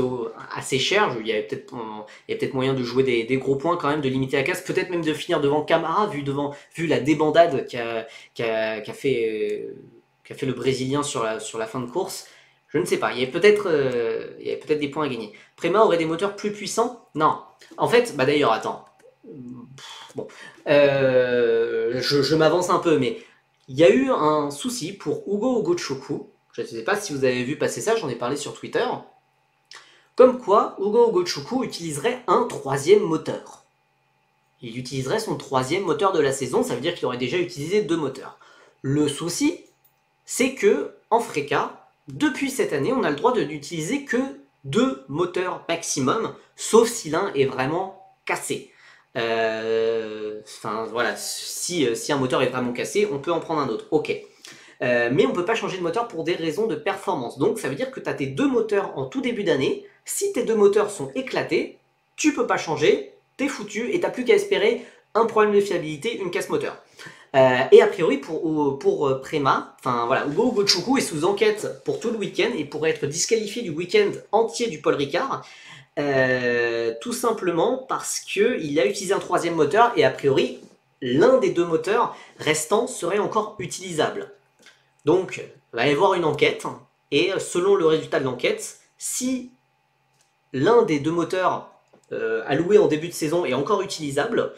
assez cher. Il y avait peut-être moyen de jouer des gros points quand même, de limiter la casse, peut-être même de finir devant Camara, vu la débandade qu'a fait le Brésilien sur la fin de course. Je ne sais pas, il y avait peut-être des points à gagner. Prema aurait des moteurs plus puissants? Non. En fait, bah d'ailleurs, attends. Bon, je m'avance un peu, mais il y a eu un souci pour Ugo Chukwu. Je ne sais pas si vous avez vu passer ça, j'en ai parlé sur Twitter. Comme quoi, Ugo Chukwu utiliserait un troisième moteur. Il utiliserait son troisième moteur de la saison, ça veut dire qu'il aurait déjà utilisé 2 moteurs. Le souci, c'est que en Freca, depuis cette année, on a le droit de n'utiliser que 2 moteurs maximum, sauf si l'un est vraiment cassé. Enfin voilà, si un moteur est vraiment cassé, on peut en prendre un autre. Ok. Mais on ne peut pas changer de moteur pour des raisons de performance. Donc ça veut dire que tu as tes 2 moteurs en tout début d'année. Si tes 2 moteurs sont éclatés, tu peux pas changer, t'es foutu et t'as plus qu'à espérer un problème de fiabilité, une casse moteur. Et a priori pour Prema, enfin voilà, Ugo Chukwu est sous enquête pour tout le week-end et pourrait être disqualifié du week-end entier du Paul Ricard. Tout simplement parce qu'il a utilisé un troisième moteur et a priori l'un des 2 moteurs restants serait encore utilisable. Donc il va y avoir une enquête et selon le résultat de l'enquête, si l'un des 2 moteurs alloués en début de saison est encore utilisable,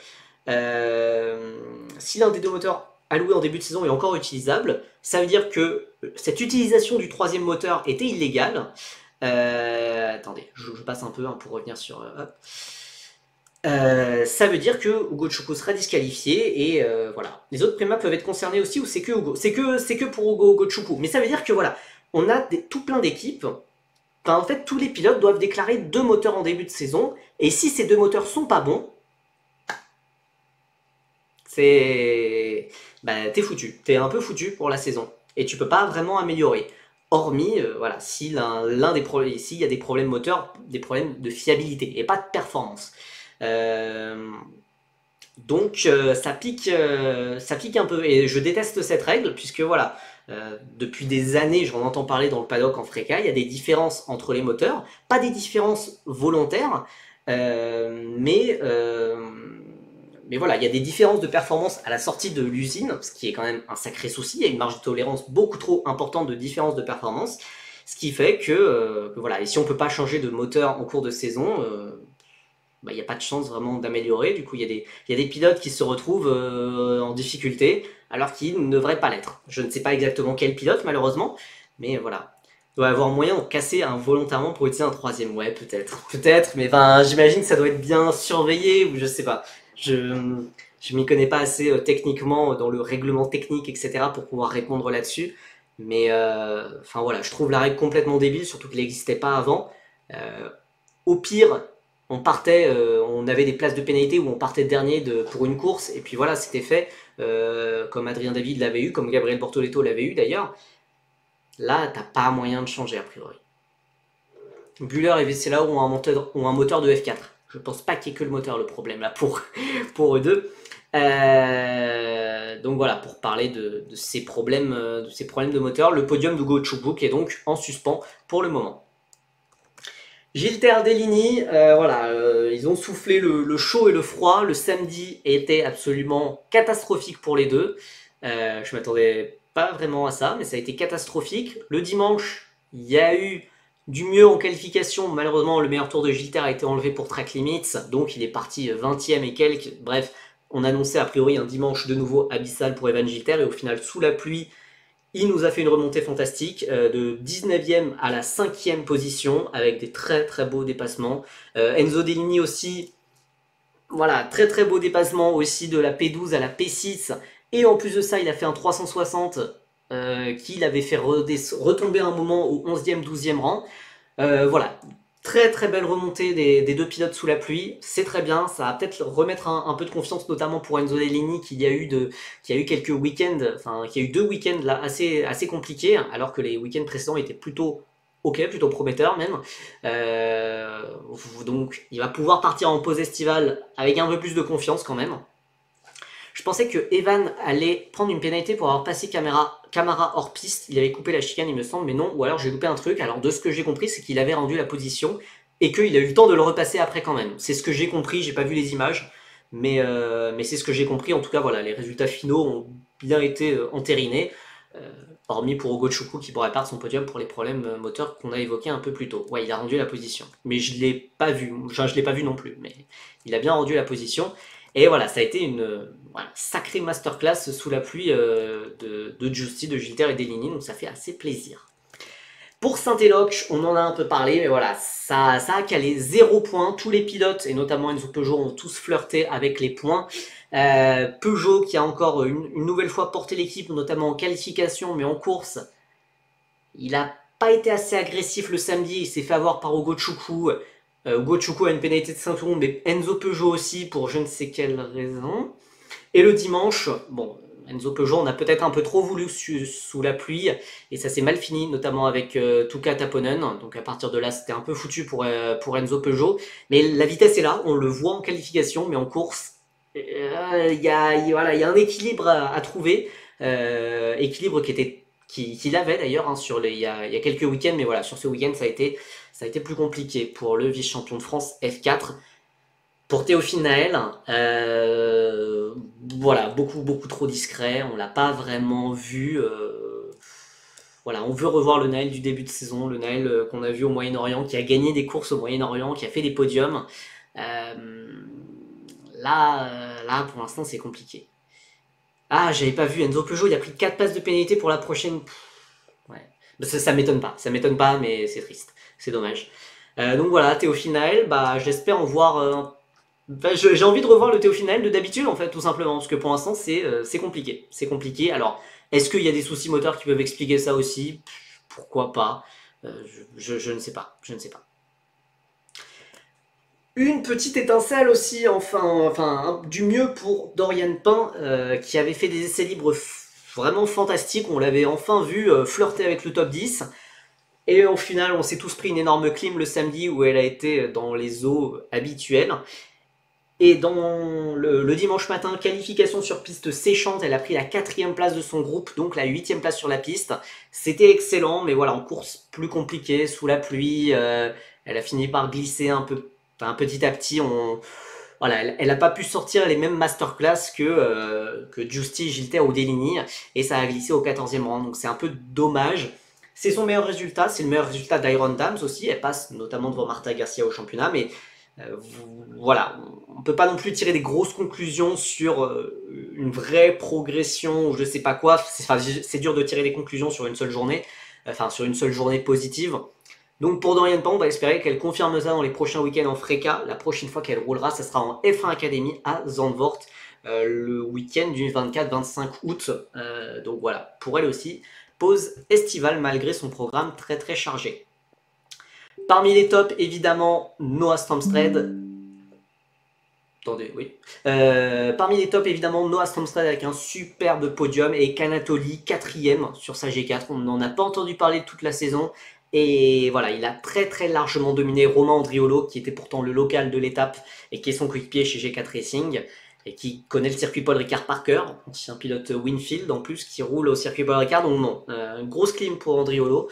si l'un des 2 moteurs alloués en début de saison est encore utilisable, ça veut dire que cette utilisation du troisième moteur était illégale. Attendez, je passe un peu pour revenir sur... ça veut dire que Ugo Chukwu sera disqualifié et voilà. Les autres Prema peuvent être concernés aussi ou c'est que Ugo. C'est que pour Ugo Chukwu. Mais ça veut dire que voilà, on a tout plein d'équipes. Enfin, en fait, tous les pilotes doivent déclarer 2 moteurs en début de saison. Et si ces 2 moteurs sont pas bons, bah, t'es foutu. T'es un peu foutu pour la saison. Et tu peux pas vraiment améliorer. Hormis, voilà, s'il y a des problèmes moteurs, des problèmes de fiabilité et pas de performance. Donc ça pique un peu et je déteste cette règle puisque voilà, depuis des années j'en entends parler dans le paddock en Freca, il y a des différences entre les moteurs, pas des différences volontaires, mais voilà, il y a des différences de performance à la sortie de l'usine, ce qui est quand même un sacré souci, il y a une marge de tolérance beaucoup trop importante de différence de performance, ce qui fait que voilà, et si on peut pas changer de moteur en cours de saison, bah, y a pas de chance vraiment d'améliorer, du coup il y a des pilotes qui se retrouvent en difficulté, alors qu'ils ne devraient pas l'être. Je ne sais pas exactement quel pilote malheureusement, mais voilà. Il doit y avoir moyen de casser volontairement pour utiliser un troisième, ouais peut-être, mais j'imagine que ça doit être bien surveillé, ou je sais pas. Je m'y connais pas assez techniquement dans le règlement technique, etc. pour pouvoir répondre là-dessus. Mais enfin voilà, je trouve la règle complètement débile, surtout qu'elle n'existait pas avant. Euh, Au pire, on avait des places de pénalité où on partait dernier pour une course, et puis voilà, c'était fait. Comme Adrien David l'avait eu, comme Gabriel Bortoleto l'avait eu d'ailleurs. Là, t'as pas moyen de changer a priori. Buller et Vesela ont un moteur de F4. Je pense pas qu'il y ait que le moteur le problème là pour eux deux. Donc voilà, pour parler de ces problèmes de moteur, le podium d'Ugo Chukwu est donc en suspens pour le moment. Gilter Dellini, ils ont soufflé le chaud et le froid. Le samedi était absolument catastrophique pour les deux. Je m'attendais pas vraiment à ça, mais ça a été catastrophique. Le dimanche, il y a eu du mieux en qualification. Malheureusement, le meilleur tour de Gilter a été enlevé pour track limits, donc il est parti 20e et quelques. Bref, on annonçait a priori un dimanche de nouveau abyssal pour Evan Gilter, et au final, sous la pluie, il nous a fait une remontée fantastique de 19e à la 5e position avec des très très beaux dépassements. Enzo Dellini aussi, voilà, très très beau dépassement aussi de la P12 à la P6. Et en plus de ça, il a fait un 360 qui l'avait fait retomber un moment au 11e, 12e rang. Voilà, très très belle remontée des deux pilotes sous la pluie, c'est très bien, ça va peut-être remettre un peu de confiance, notamment pour Enzo Dellini qui a eu quelques week-ends, enfin qui a eu 2 week-ends là assez compliqués, alors que les week-ends précédents étaient plutôt ok, plutôt prometteurs même. Donc il va pouvoir partir en pause estivale avec un peu plus de confiance quand même. Je pensais que Evan allait prendre une pénalité pour avoir passé Camara hors piste. Il avait coupé la chicane, il me semble, mais non. Ou alors j'ai loupé un truc. Alors de ce que j'ai compris, c'est qu'il avait rendu la position et qu'il a eu le temps de le repasser après quand même. C'est ce que j'ai compris. J'ai pas vu les images, mais c'est ce que j'ai compris. En tout cas, voilà, les résultats finaux ont bien été entérinés. Hormis pour Ugo Chukwu qui pourrait perdre son podium pour les problèmes moteurs qu'on a évoqués un peu plus tôt. Ouais, il a rendu la position. Mais je l'ai pas vu. Enfin, je l'ai pas vu non plus. Mais il a bien rendu la position. Et voilà, ça a été une sacrée masterclass sous la pluie de Giusti, de Gilter et Dellini, donc ça fait assez plaisir. Pour Saint-Éloque, on en a un peu parlé, mais voilà, ça a calé 0 points. Tous les pilotes, et notamment Enzo Peugeot, ont tous flirté avec les points. Peugeot qui a encore une nouvelle fois porté l'équipe, notamment en qualification, mais en course, il n'a pas été assez agressif le samedi, il s'est fait avoir par Ugo Chukwu. Ugo Chukwu a une pénalité de 5 secondes, mais Enzo Peugeot aussi, pour je ne sais quelle raison. Et le dimanche, bon, Enzo Peugeot, on a peut-être un peu trop voulu sous la pluie, et ça s'est mal fini, notamment avec Tuka Taponen. Donc à partir de là, c'était un peu foutu pour Enzo Peugeot. Mais la vitesse est là, on le voit en qualification, mais en course, il y a un équilibre à trouver. Équilibre qu'il avait d'ailleurs il y a quelques week-ends, mais voilà, sur ce week-end, ça a été plus compliqué pour le vice-champion de France F4. Pour Théophile Naël, voilà, beaucoup trop discret, on l'a pas vraiment vu. Voilà, on veut revoir le Naël du début de saison, le Naël qu'on a vu au Moyen-Orient, qui a gagné des courses au Moyen-Orient, qui a fait des podiums. Là, pour l'instant, c'est compliqué. Ah, j'avais pas vu Enzo Peugeot, il a pris 4 passes de pénalité pour la prochaine. Ouais. Ça m'étonne pas, mais c'est triste, c'est dommage. Donc voilà, Théophile Naël, bah, j'espère en voir. J'ai envie de revoir le Théophile Naël de d'habitude, en fait, tout simplement, parce que pour l'instant, c'est compliqué. C'est compliqué. Alors, est-ce qu'il y a des soucis moteurs qui peuvent expliquer ça aussi? Pourquoi pas? Je ne sais pas. Je ne sais pas. Une petite étincelle aussi, enfin du mieux pour Dorian Pain, qui avait fait des essais libres vraiment fantastiques. On l'avait enfin vu flirter avec le top 10. Et au final, on s'est tous pris une énorme clim le samedi où elle a été dans les eaux habituelles. Et dans le dimanche matin, qualification sur piste séchante, elle a pris la 4e place de son groupe, donc la 8e place sur la piste. C'était excellent, mais voilà, en course plus compliquée, sous la pluie, elle a fini par glisser un peu, enfin, petit à petit. Voilà, elle n'a pas pu sortir les mêmes masterclass que Giusti, Gilter ou Dellini, et ça a glissé au 14e rang, donc c'est un peu dommage. C'est son meilleur résultat, c'est le meilleur résultat d'Iron Dams aussi, elle passe notamment devant Marta Garcia au championnat, mais voilà, on peut pas non plus tirer des grosses conclusions sur une vraie progression ou je sais pas quoi. C'est dur de tirer des conclusions sur une seule journée, enfin sur une seule journée positive. Donc pour Dorian Pain, on va espérer qu'elle confirme ça dans les prochains week-ends en Freka. La prochaine fois qu'elle roulera, ça sera en F1 Academy à Zandvoort. le week-end du 24-25 août. Donc voilà, pour elle aussi, pause estivale malgré son programme très très chargé. Parmi les tops, évidemment, Noah Stromstred. Attendez, oui. Parmi les tops, évidemment, Noah Stromstred avec un superbe podium et Kanatoli 4ème sur sa G4. On n'en a pas entendu parler toute la saison. Et voilà, il a très très largement dominé Romain Andriolo, qui était pourtant le local de l'étape et qui est son coéquipier chez G4 Racing et qui connaît le circuit Paul Ricard par cœur. C'est un pilote Winfield en plus qui roule au circuit Paul Ricard. Donc non, une grosse clim pour Andriolo,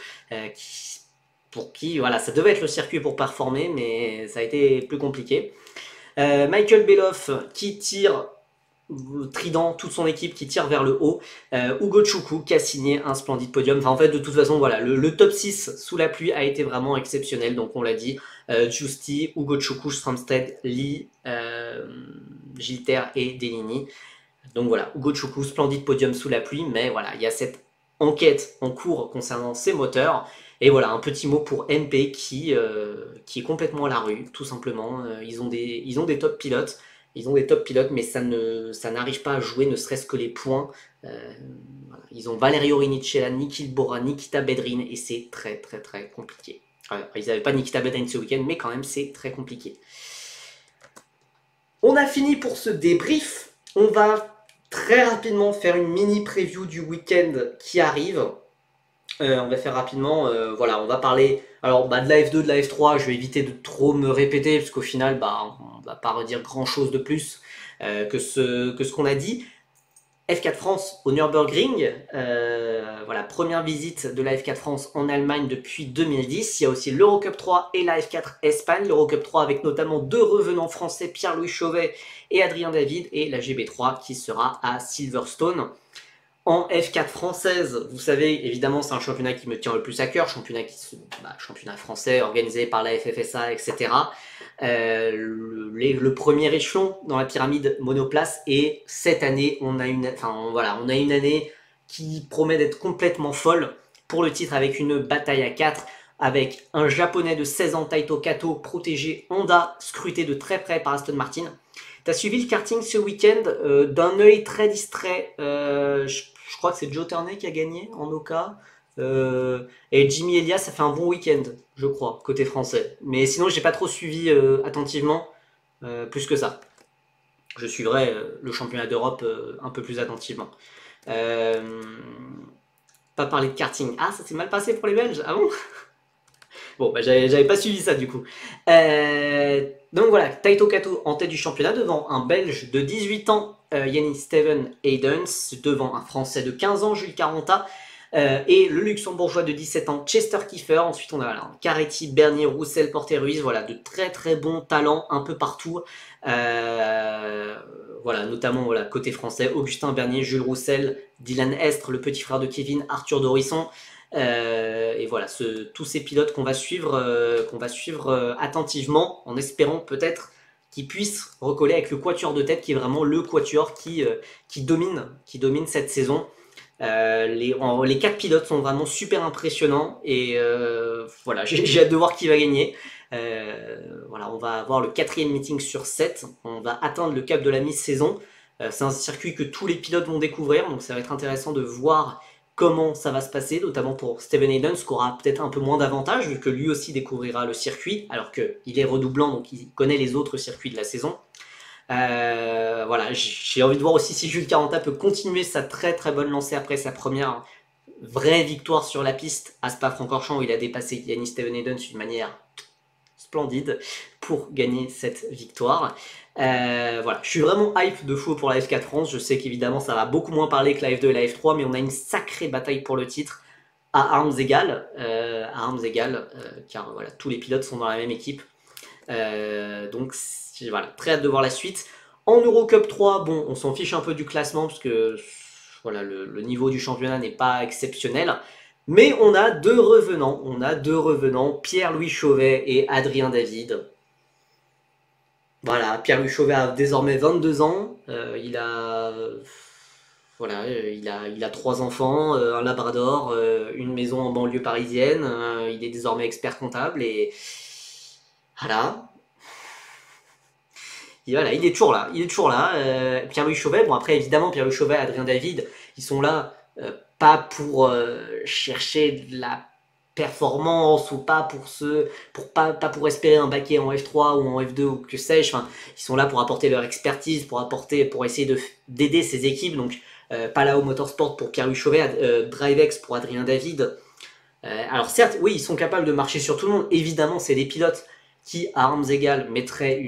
pour qui voilà, ça devait être le circuit pour performer, mais ça a été plus compliqué. Michael Beloff qui tire Trident, toute son équipe qui tire vers le haut. Ugo Chukwu qui a signé un splendide podium. Enfin, en fait, de toute façon, voilà, le top 6 sous la pluie a été vraiment exceptionnel. Donc, on l'a dit, Giusti, Ugo Chukwu, Stromstad, Lee, Gilter et Deligny. Donc voilà, Ugo Chukwu, splendide podium sous la pluie. Mais voilà, il y a cette enquête en cours concernant ses moteurs. Et voilà, un petit mot pour MP qui est complètement à la rue, tout simplement. Ils ont des top pilotes. Ils ont des top pilotes, mais ça n'arrive pas à jouer, ne serait-ce que les points. Voilà. Ils ont Valerio Rinicella, Niki Bora, Nikita Bedrin, et c'est très très très compliqué. Alors, ils n'avaient pas Nikita Bedrin ce week-end, mais quand même c'est très compliqué. On a fini pour ce débrief. On va très rapidement faire une mini preview du week-end qui arrive. On va faire rapidement, voilà, on va parler alors, de la F2, de la F3, je vais éviter de trop me répéter, parce qu'au final, on va pas redire grand chose de plus que ce qu'on a dit. F4 France au Nürburgring, voilà, première visite de la F4 France en Allemagne depuis 2010. Il y a aussi l'Eurocup 3 et la F4 Espagne. L'Eurocup 3 avec notamment 2 revenants français, Pierre-Louis Chauvet et Adrien David, et la GB3 qui sera à Silverstone. En F4 française, vous savez, évidemment, c'est un championnat qui me tient le plus à cœur, championnat français organisé par la FFSA, etc. Le premier échelon dans la pyramide monoplace, et cette année, on a une année qui promet d'être complètement folle pour le titre, avec une bataille à 4, avec un japonais de 16 ans, Taito Kato, protégé Honda, scruté de très près par Aston Martin. T'as suivi le karting ce week-end d'un œil très distrait. Je crois que c'est Joe Turney qui a gagné en Oka. Et Jimmy Elias a fait un bon week-end, je crois, côté français. Mais sinon, j'ai pas trop suivi attentivement, plus que ça. Je suivrai le championnat d'Europe un peu plus attentivement. Pas parler de karting. Ah, ça s'est mal passé pour les Belges. Ah bon? Bon, j'avais pas suivi ça du coup. Donc voilà, Taito Kato en tête du championnat devant un Belge de 18 ans, Yannis Steven Haydens, devant un Français de 15 ans, Jules Caranta, et le Luxembourgeois de 17 ans, Chester Kiefer. Ensuite, on a Caretti, Bernier, Roussel, Porter-Ruiz. Voilà, de très très bons talents un peu partout. Voilà, notamment voilà, côté français, Augustin Bernier, Jules Roussel, Dylan Estre, le petit frère de Kevin, Arthur Dorisson. Et voilà, tous ces pilotes qu'on va suivre, attentivement, en espérant peut-être qu'ils puissent recoller avec le quatuor de tête, qui est vraiment le quatuor qui domine cette saison. Les 4 pilotes sont vraiment super impressionnants, et voilà, j'ai hâte de voir qui va gagner. Voilà, on va avoir le 4e meeting sur 7, on va atteindre le cap de la mi-saison. C'est un circuit que tous les pilotes vont découvrir, donc ça va être intéressant de voir comment ça va se passer, notamment pour Steven Haydens, qui aura peut-être un peu moins d'avantages, vu que lui aussi découvrira le circuit, alors qu'il est redoublant, donc il connaît les autres circuits de la saison. Voilà, j'ai envie de voir aussi si Jules Caranta peut continuer sa très très bonne lancée après sa première vraie victoire sur la piste à Spa-Francorchamps, où il a dépassé Yannis Steven Haydens d'une manière splendide pour gagner cette victoire. Voilà, je suis vraiment hype de fou pour la F4 France. Je sais qu'évidemment ça va beaucoup moins parler que la F2 et la F3, mais on a une sacrée bataille pour le titre à armes égales, car voilà, tous les pilotes sont dans la même équipe. Donc voilà, très hâte de voir la suite. En Eurocup 3, bon, on s'en fiche un peu du classement, parce que voilà, le niveau du championnat n'est pas exceptionnel. Mais on a deux revenants, Pierre-Louis Chauvet et Adrien David. Voilà, Pierre-Louis Chauvet a désormais 22 ans, il a 3 enfants, un labrador, une maison en banlieue parisienne, il est désormais expert comptable, et voilà. voilà, il est toujours là, Pierre-Louis Chauvet, bon après évidemment Pierre-Louis Chauvet, Adrien David, ils sont là pas pour chercher de la performance ou pas pas pour espérer un baquet en F3 ou en F2 ou que sais-je. Enfin, ils sont là pour apporter leur expertise, pour essayer d'aider ces équipes. Donc Palao Motorsport pour Pierre-Louis Chauvet, DriveX pour Adrien David. Alors certes, oui, ils sont capables de marcher sur tout le monde. Évidemment, c'est des pilotes qui, à armes égales, mettraient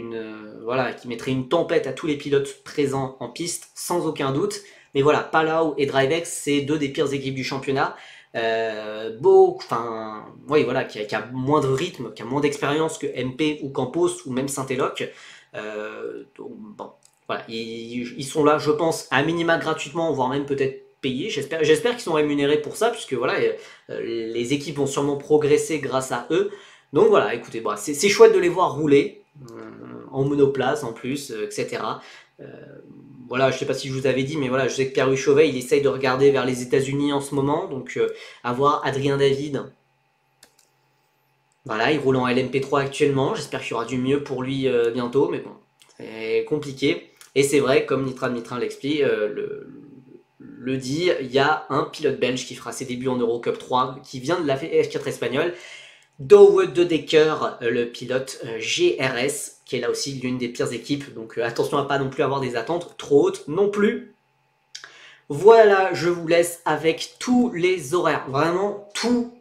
qui mettraient une tempête à tous les pilotes présents en piste, sans aucun doute. Mais voilà, Palau et DriveX, c'est deux des pires équipes du championnat. Oui, voilà, qui a moins de rythme, qui a moins d'expérience que MP ou Campos ou même Saint-Éloque. Donc, bon, voilà, ils sont là, je pense, à minima gratuitement, voire même peut-être payés. J'espère qu'ils sont rémunérés pour ça, puisque voilà, les équipes vont sûrement progresser grâce à eux. Donc voilà, écoutez, bah, c'est chouette de les voir rouler, en monoplace en plus, etc. Voilà, je sais pas si je vous avais dit, mais voilà, je sais que Pierre-Louis Chauvet, il essaye de regarder vers les États-Unis en ce moment, donc avoir Adrien David. Voilà, il roule en LMP3 actuellement, j'espère qu'il y aura du mieux pour lui bientôt, mais bon, c'est compliqué. Et c'est vrai, comme Nitran l'explique, le dit, il y a un pilote belge qui fera ses débuts en Eurocup 3, qui vient de la F4 espagnole, Douwe de Decker, le pilote GRS, qui est là aussi l'une des pires équipes, donc attention à pas non plus avoir des attentes trop hautes non plus. Voilà, je vous laisse avec tous les horaires, vraiment tous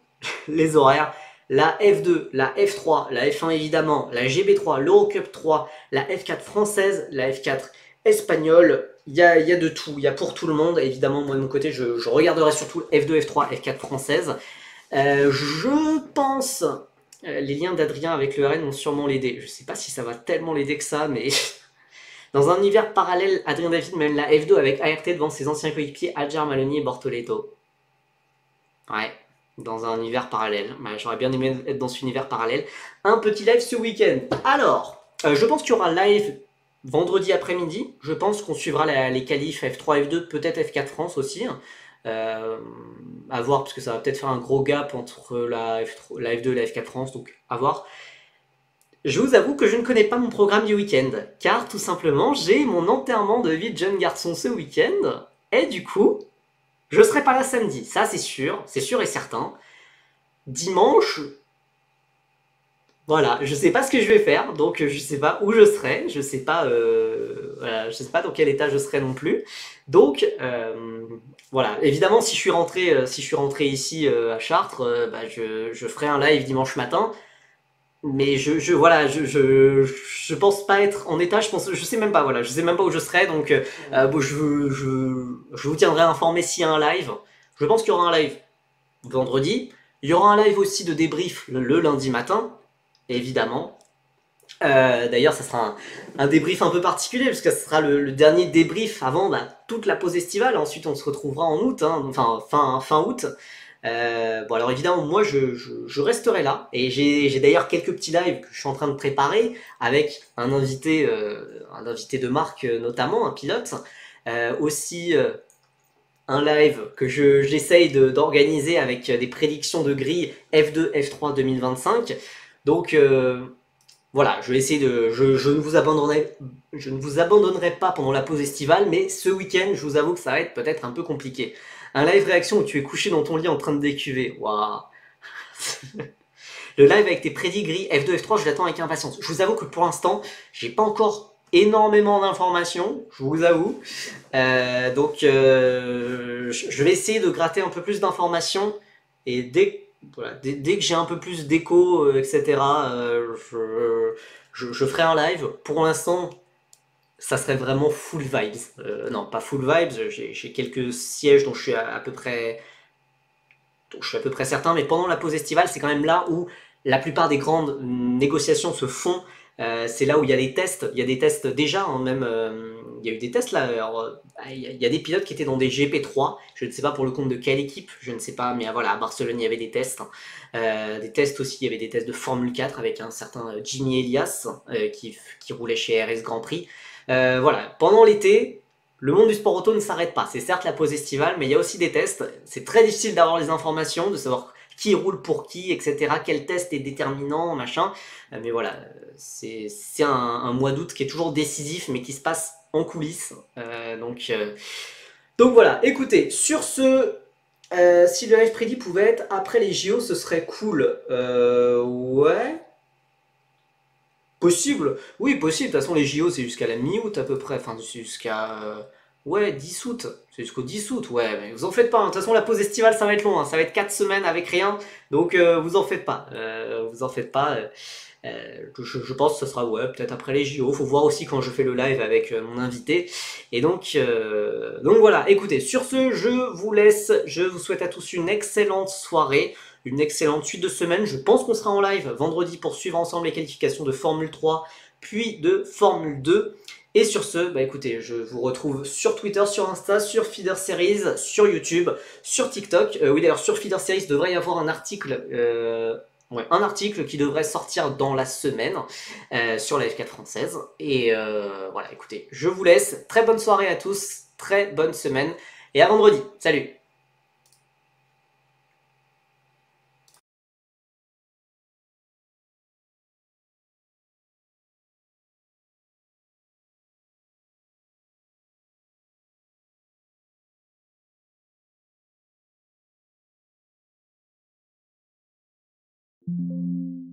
les horaires. La F2, la F3, la F1 évidemment, la GB3, l'Eurocup 3, la F4 française, la F4 espagnole, il y a de tout, il y a pour tout le monde. Évidemment, moi de mon côté, je regarderai surtout F2, F3, F4 française. Je pense, les liens d'Adrien avec le RN vont sûrement l'aider. Je sais pas si ça va tellement l'aider que ça, mais dans un univers parallèle, Adrien David mène la F2 avec ART devant ses anciens coéquipiers Adjar, Maloney et Bortoleto. Ouais, dans un univers parallèle. Ouais, j'aurais bien aimé être dans cet univers parallèle. Un petit live ce week-end. Alors, je pense qu'il y aura live vendredi après-midi. Je pense qu'on suivra les qualifs F3, F2, peut-être F4 France aussi. À voir, parce que ça va peut-être faire un gros gap entre la F2 et la F4 France, donc à voir. Je vous avoue que je ne connais pas mon programme du week-end, car tout simplement, j'ai mon enterrement de vie de jeune garçon ce week-end, et du coup, je serai pas là samedi, ça c'est sûr et certain. Dimanche, voilà, je sais pas ce que je vais faire, donc je sais pas où je serai, je sais pas, voilà, je sais pas dans quel état je serai non plus. Donc voilà, évidemment si je suis rentré ici à Chartres, bah, je ferai un live dimanche matin. Mais je pense pas être en état, je sais même pas, voilà, je sais même pas où je serai, donc bon, je vous tiendrai informé s'il y a un live. Je pense qu'il y aura un live vendredi. Il y aura un live aussi de débrief le lundi matin, évidemment. D'ailleurs, ça sera un débrief un peu particulier, parce que ce sera le dernier débrief avant toute la pause estivale. Ensuite, on se retrouvera en août, hein, enfin fin août. Bon alors évidemment moi je resterai là et j'ai d'ailleurs quelques petits lives que je suis en train de préparer avec un invité de marque notamment, un pilote, aussi un live que j'essaye d'organiser avec des prédictions de grille F2, F3 2025. Donc voilà, je vais essayer je ne vous abandonnerai pas pendant la pause estivale, mais ce week-end je vous avoue que ça va être peut-être un peu compliqué. Un live réaction où tu es couché dans ton lit en train de décuver. Waouh. Le live avec tes prédits gris F2, F3, je l'attends avec impatience. Je vous avoue que pour l'instant, j'ai pas encore énormément d'informations, je vous avoue. Donc, je vais essayer de gratter un peu plus d'informations. Et dès que j'ai un peu plus d'écho, etc., je ferai un live. Pour l'instant, ça serait vraiment full vibes. Non, pas full vibes, j'ai quelques sièges dont je suis à peu près certain, mais pendant la pause estivale, c'est quand même là où la plupart des grandes négociations se font. C'est là où il y a des tests. Il y a des tests déjà, hein, même. Il y a eu des tests là. Il y a des pilotes qui étaient dans des GP3. Je ne sais pas pour le compte de quelle équipe, je ne sais pas, mais voilà, à Barcelone, il y avait des tests. Des tests aussi, il y avait des tests de Formule 4 avec un certain Jimmy Elias qui roulait chez RS Grand Prix. Voilà, pendant l'été, le monde du sport auto ne s'arrête pas. C'est certes la pause estivale, mais il y a aussi des tests. C'est très difficile d'avoir les informations, de savoir qui roule pour qui, etc. Quel test est déterminant, machin. Mais voilà, c'est un mois d'août qui est toujours décisif, mais qui se passe en coulisses. Donc voilà, écoutez, sur ce, si le live prédit pouvait être après les JO, ce serait cool. Ouais. Possible. Oui, possible. De toute façon, les JO, c'est jusqu'à la mi-août à peu près. Enfin, c'est jusqu'à... ouais, 10 août. C'est jusqu'au 10 août, ouais. Mais vous en faites pas, hein. De toute façon, la pause estivale, ça va être long, hein. Ça va être 4 semaines avec rien. Donc, vous en faites pas. Vous en faites pas. Je pense que ce sera, ouais, peut-être après les JO. Faut voir aussi quand je fais le live avec mon invité. Et donc voilà. Écoutez, sur ce, je vous laisse. Je vous souhaite à tous une excellente soirée, une excellente suite de semaine. Je pense qu'on sera en live vendredi pour suivre ensemble les qualifications de Formule 3, puis de Formule 2. Et sur ce, bah écoutez, je vous retrouve sur Twitter, sur Insta, sur Feeder Series, sur YouTube, sur TikTok. Oui, d'ailleurs, sur Feeder Series, il devrait y avoir un article. Ouais, un article qui devrait sortir dans la semaine sur la F4 française. Et voilà, écoutez, je vous laisse. Très bonne soirée à tous, très bonne semaine. Et à vendredi. Salut!